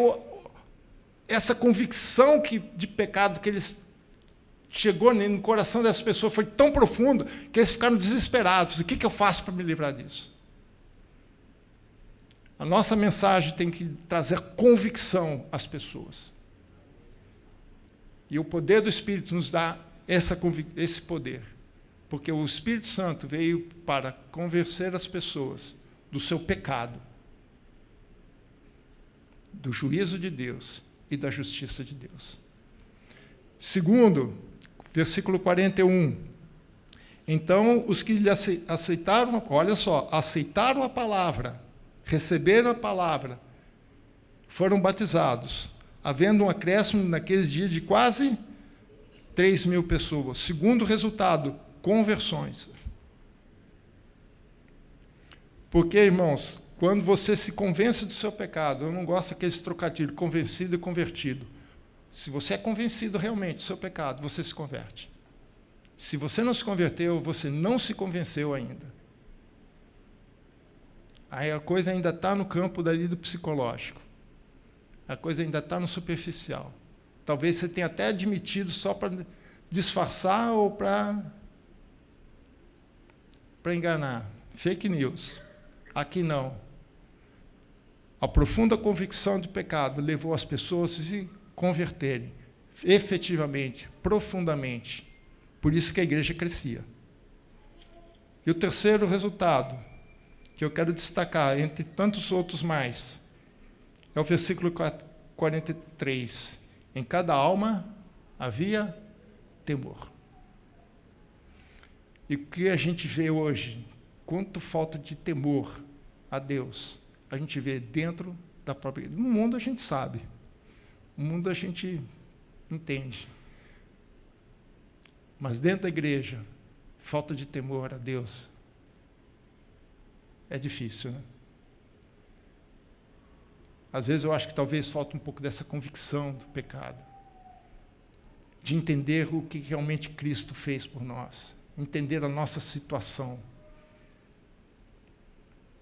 essa convicção de pecado que eles chegou no coração dessas pessoas foi tão profunda que eles ficaram desesperados. O que eu faço para me livrar disso? A nossa mensagem tem que trazer convicção às pessoas. E o poder do Espírito nos dá esse poder. Porque o Espírito Santo veio para convencer as pessoas do seu pecado, do juízo de Deus e da justiça de Deus. Segundo, versículo 41. Então, os que lhe aceitaram, olha só, aceitaram a palavra, receberam a palavra, foram batizados, havendo um acréscimo naqueles dias de quase 3.000 pessoas. Segundo resultado, conversões. Porque, irmãos, quando você se convence do seu pecado, eu não gosto daqueles trocadilhos, convencido e convertido. Se você é convencido realmente do seu pecado, você se converte. Se você não se converteu, você não se convenceu ainda. Aí a coisa ainda está no campo dali do psicológico. A coisa ainda está no superficial. Talvez você tenha até admitido só para disfarçar ou para enganar. Fake news. Aqui não. A profunda convicção do pecado levou as pessoas a se converterem, efetivamente, profundamente. Por isso que a igreja crescia. E o terceiro resultado, que eu quero destacar, entre tantos outros mais, é o versículo 43. Em cada alma havia temor. E o que a gente vê hoje? Quanto falta de temor a Deus a gente vê dentro da própria igreja. No mundo a gente sabe. No mundo a gente entende. Mas dentro da igreja, falta de temor a Deus é difícil, né? Às vezes eu acho que talvez falta um pouco dessa convicção do pecado, de entender o que realmente Cristo fez por nós, entender a nossa situação.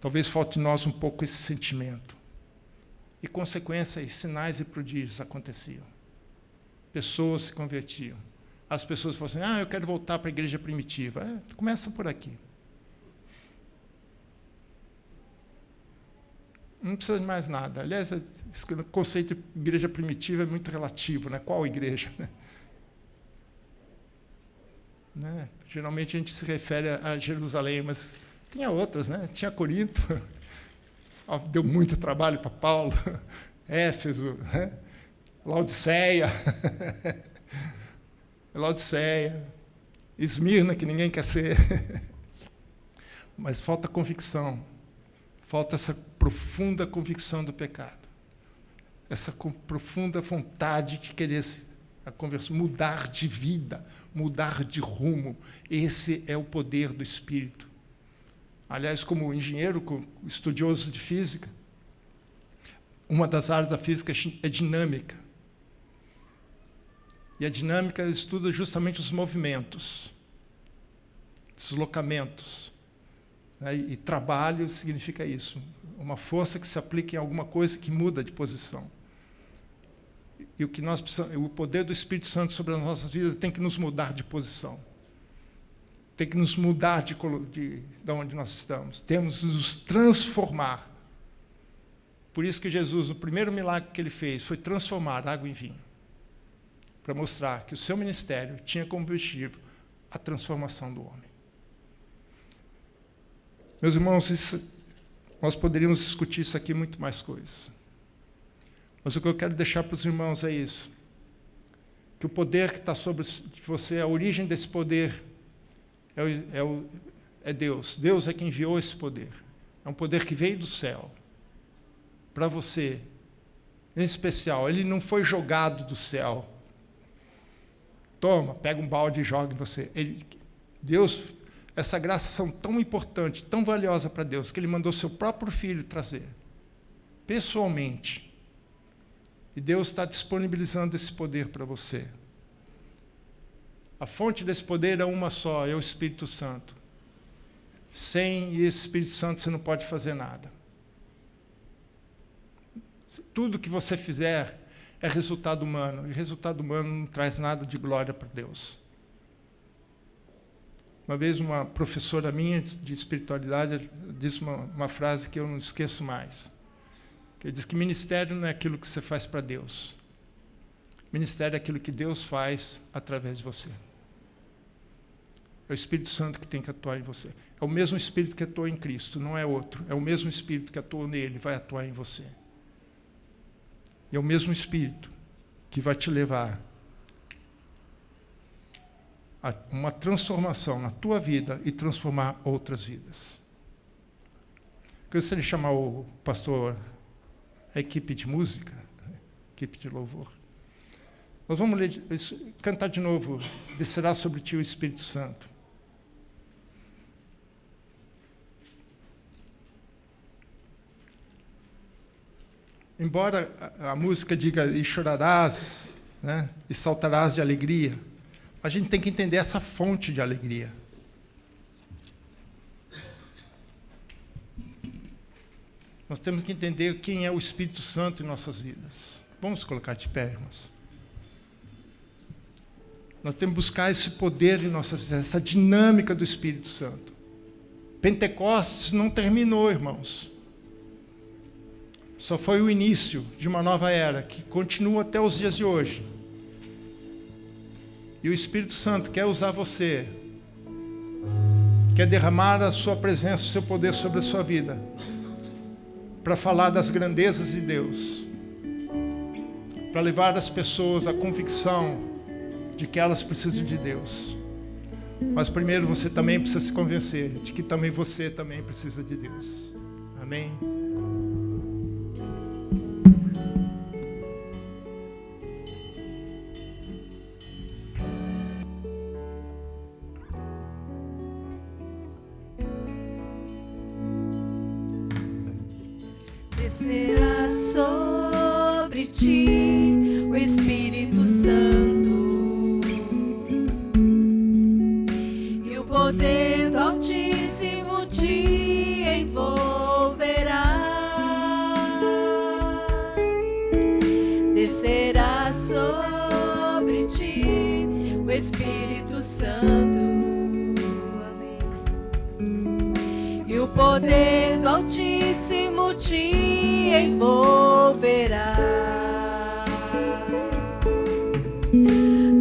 Talvez falte em nós um pouco esse sentimento. E, consequências, sinais e prodígios aconteciam. Pessoas se convertiam. As pessoas falam assim: eu quero voltar para a igreja primitiva. Começa por aqui. Não precisa de mais nada. Aliás, esse conceito de igreja primitiva é muito relativo, né? Qual igreja? Né? Geralmente a gente se refere a Jerusalém, mas tinha outras, né? Tinha Corinto, deu muito trabalho para Paulo, Éfeso, né? Laodiceia, Esmirna, que ninguém quer ser. Mas falta convicção, falta essa profunda convicção do pecado, essa profunda vontade de querer a conversão, mudar de vida, mudar de rumo. Esse é o poder do Espírito. Aliás, como engenheiro, como estudioso de física, uma das áreas da física é dinâmica. E a dinâmica estuda justamente os movimentos, deslocamentos. Né? E trabalho significa isso, uma força que se aplica em alguma coisa que muda de posição. E o que nós precisamos, o poder do Espírito Santo sobre as nossas vidas tem que nos mudar de posição. Tem que nos mudar de onde nós estamos. Temos que nos transformar. Por isso que Jesus, o primeiro milagre que ele fez foi transformar água em vinho, para mostrar que o seu ministério tinha como objetivo a transformação do homem. Meus irmãos, nós poderíamos discutir isso aqui muito mais coisas. Mas o que eu quero deixar para os irmãos é isso. Que o poder que está sobre você, a origem desse poder é Deus. Deus é quem enviou esse poder. É um poder que veio do céu para você, em especial. Ele não foi jogado do céu. Toma, pega um balde e joga em você. Deus, essa graça são tão importante, tão valiosa para Deus, que Ele mandou seu próprio Filho trazer, pessoalmente. E Deus está disponibilizando esse poder para você. A fonte desse poder é uma só, é o Espírito Santo. Sem esse Espírito Santo você não pode fazer nada. Tudo que você fizer é resultado humano, e resultado humano não traz nada de glória para Deus. Uma vez uma professora minha de espiritualidade disse uma frase que eu não esqueço mais. Ele diz que ministério não é aquilo que você faz para Deus. Ministério é aquilo que Deus faz através de você. É o Espírito Santo que tem que atuar em você. É o mesmo Espírito que atua em Cristo, não é outro. É o mesmo Espírito que atua nele, vai atuar em você. E é o mesmo Espírito que vai te levar a uma transformação na tua vida e transformar outras vidas. Eu gostaria de chamar o pastor, a equipe de música, a equipe de louvor. Nós vamos cantar de novo, descerá sobre ti o Espírito Santo. Embora a música diga, e chorarás, né, e saltarás de alegria, a gente tem que entender essa fonte de alegria. Nós temos que entender quem é o Espírito Santo em nossas vidas. Vamos colocar de pé, irmãos. Nós temos que buscar esse poder em nossas vidas, essa dinâmica do Espírito Santo. Pentecostes não terminou, irmãos. Só foi o início de uma nova era, que continua até os dias de hoje. E o Espírito Santo quer usar você, quer derramar a sua presença, o seu poder sobre a sua vida, para falar das grandezas de Deus, para levar as pessoas à convicção de que elas precisam de Deus. Mas primeiro você também precisa se convencer de que também você também precisa de Deus. Amém? Descerá sobre ti o Espírito Santo, e o poder do Altíssimo te envolverá. Descerá sobre ti o Espírito Santo, e o poder do Altíssimo te envolverá.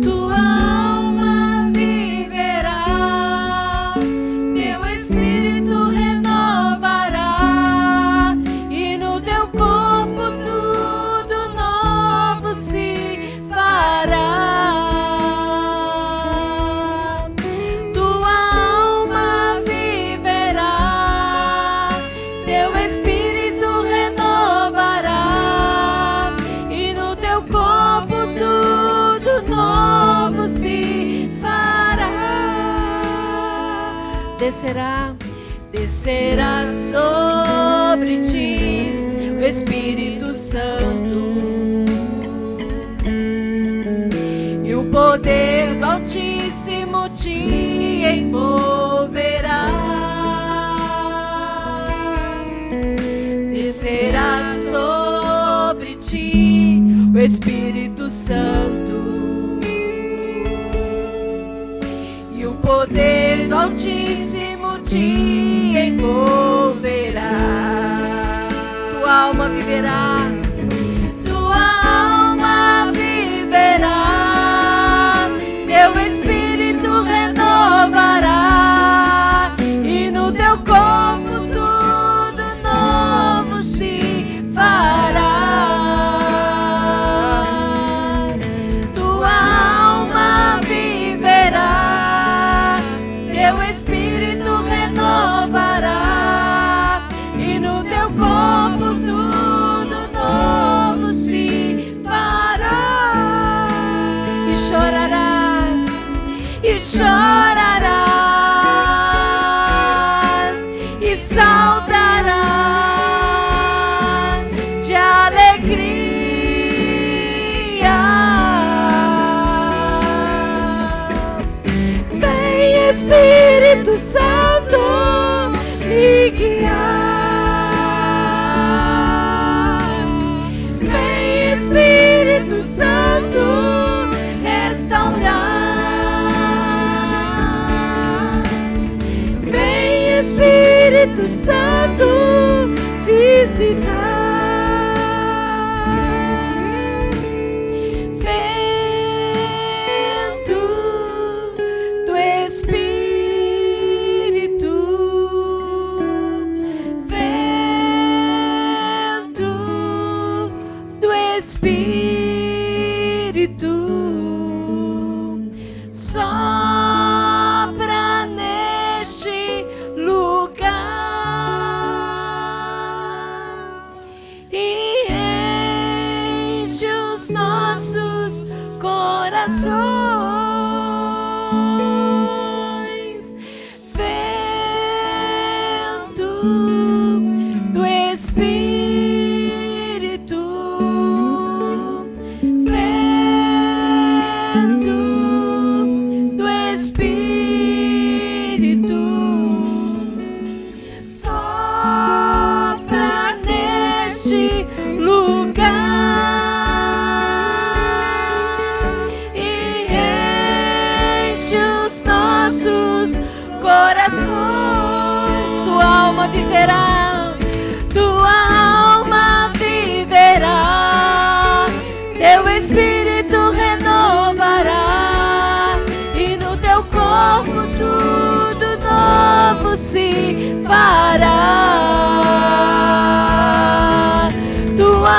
Tua alma viverá, teu espírito renovará, e no teu corpo tudo novo se fará. Tua alma viverá, teu espírito renovará, e no teu corpo tudo novo se fará. Descerá sobre ti o Espírito Santo, e o poder do Altíssimo te envolverá. Descerá sobre ti o Espírito Santo, e o poder do Altíssimo te envolverá. Tua alma viverá, tua alma viverá, teu espírito renovará, e no teu corpo tudo novo se fará. Tua alma viverá, teu espírito renovará, e no teu corpo tudo novo se fará. E chorarás, e saltarás de alegria. Vem, Espírito Santo, me guiar. Vem, Espírito Santo, restaurar. Vem, Espírito Santo, visitar. Vento do Espírito, vento do Espírito, sopra neste lugar e enche os nossos corações. Vento do Espírito, vento do Espírito, sopra neste lugar e enche os nossos corações. Tua alma viverá, tua alma viverá, teu espírito renovará, e no teu corpo tudo novo se fará. Tua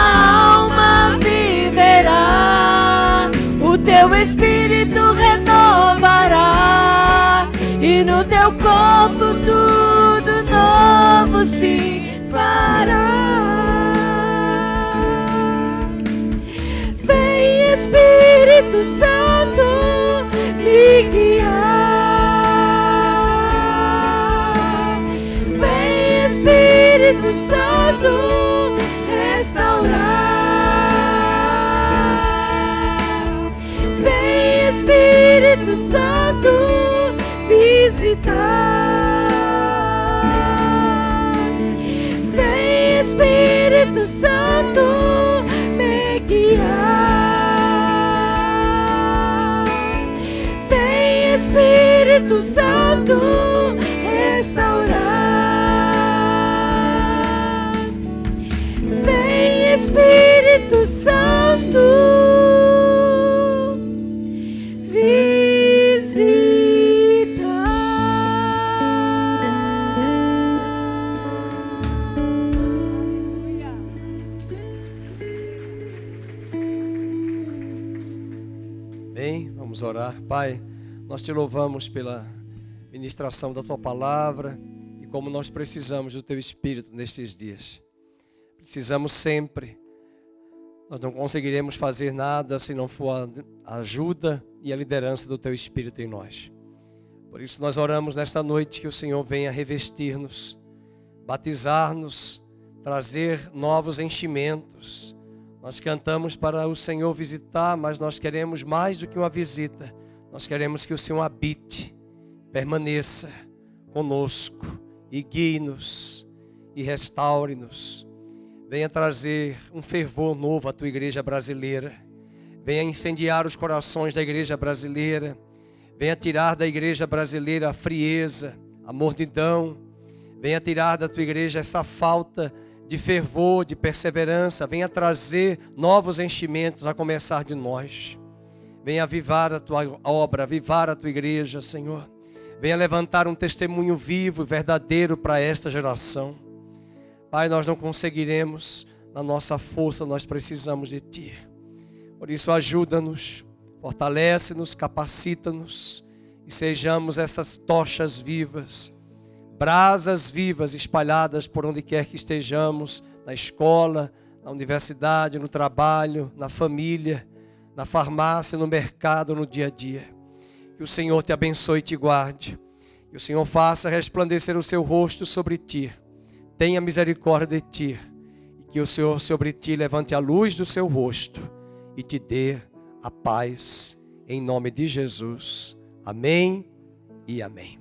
alma viverá, o teu espírito renovará, e no teu corpo tudo novo se fará. Vem, Espírito Santo, me guiar. Vem, Espírito Santo, restaurar. Vem, Espírito Santo, visitar. Vem, Espírito Santo, me guiar. Vem, Espírito Santo, restaurar. Amém? Vamos orar. Pai, nós te louvamos pela ministração da Tua Palavra e como nós precisamos do Teu Espírito nestes dias. Precisamos sempre. Nós não conseguiremos fazer nada se não for a ajuda e a liderança do Teu Espírito em nós. Por isso nós oramos nesta noite que o Senhor venha revestir-nos, batizar-nos, trazer novos enchimentos. Nós cantamos para o Senhor visitar, mas nós queremos mais do que uma visita. Nós queremos que o Senhor habite, permaneça conosco e guie-nos e restaure-nos. Venha trazer um fervor novo à Tua igreja brasileira. Venha incendiar os corações da igreja brasileira. Venha tirar da igreja brasileira a frieza, a mornidão. Venha tirar da Tua igreja essa falta de fervor, de perseverança. Venha trazer novos enchimentos a começar de nós. Venha avivar a Tua obra, avivar a Tua igreja, Senhor. Venha levantar um testemunho vivo e verdadeiro para esta geração. Pai, nós não conseguiremos na nossa força, nós precisamos de Ti. Por isso ajuda-nos, fortalece-nos, capacita-nos e sejamos essas tochas vivas, brasas vivas espalhadas por onde quer que estejamos, na escola, na universidade, no trabalho, na família, na farmácia, no mercado, no dia a dia. Que o Senhor te abençoe e te guarde. Que o Senhor faça resplandecer o seu rosto sobre ti. Tenha misericórdia de ti. E que o Senhor sobre ti levante a luz do seu rosto e te dê a paz. Em nome de Jesus. Amém e amém.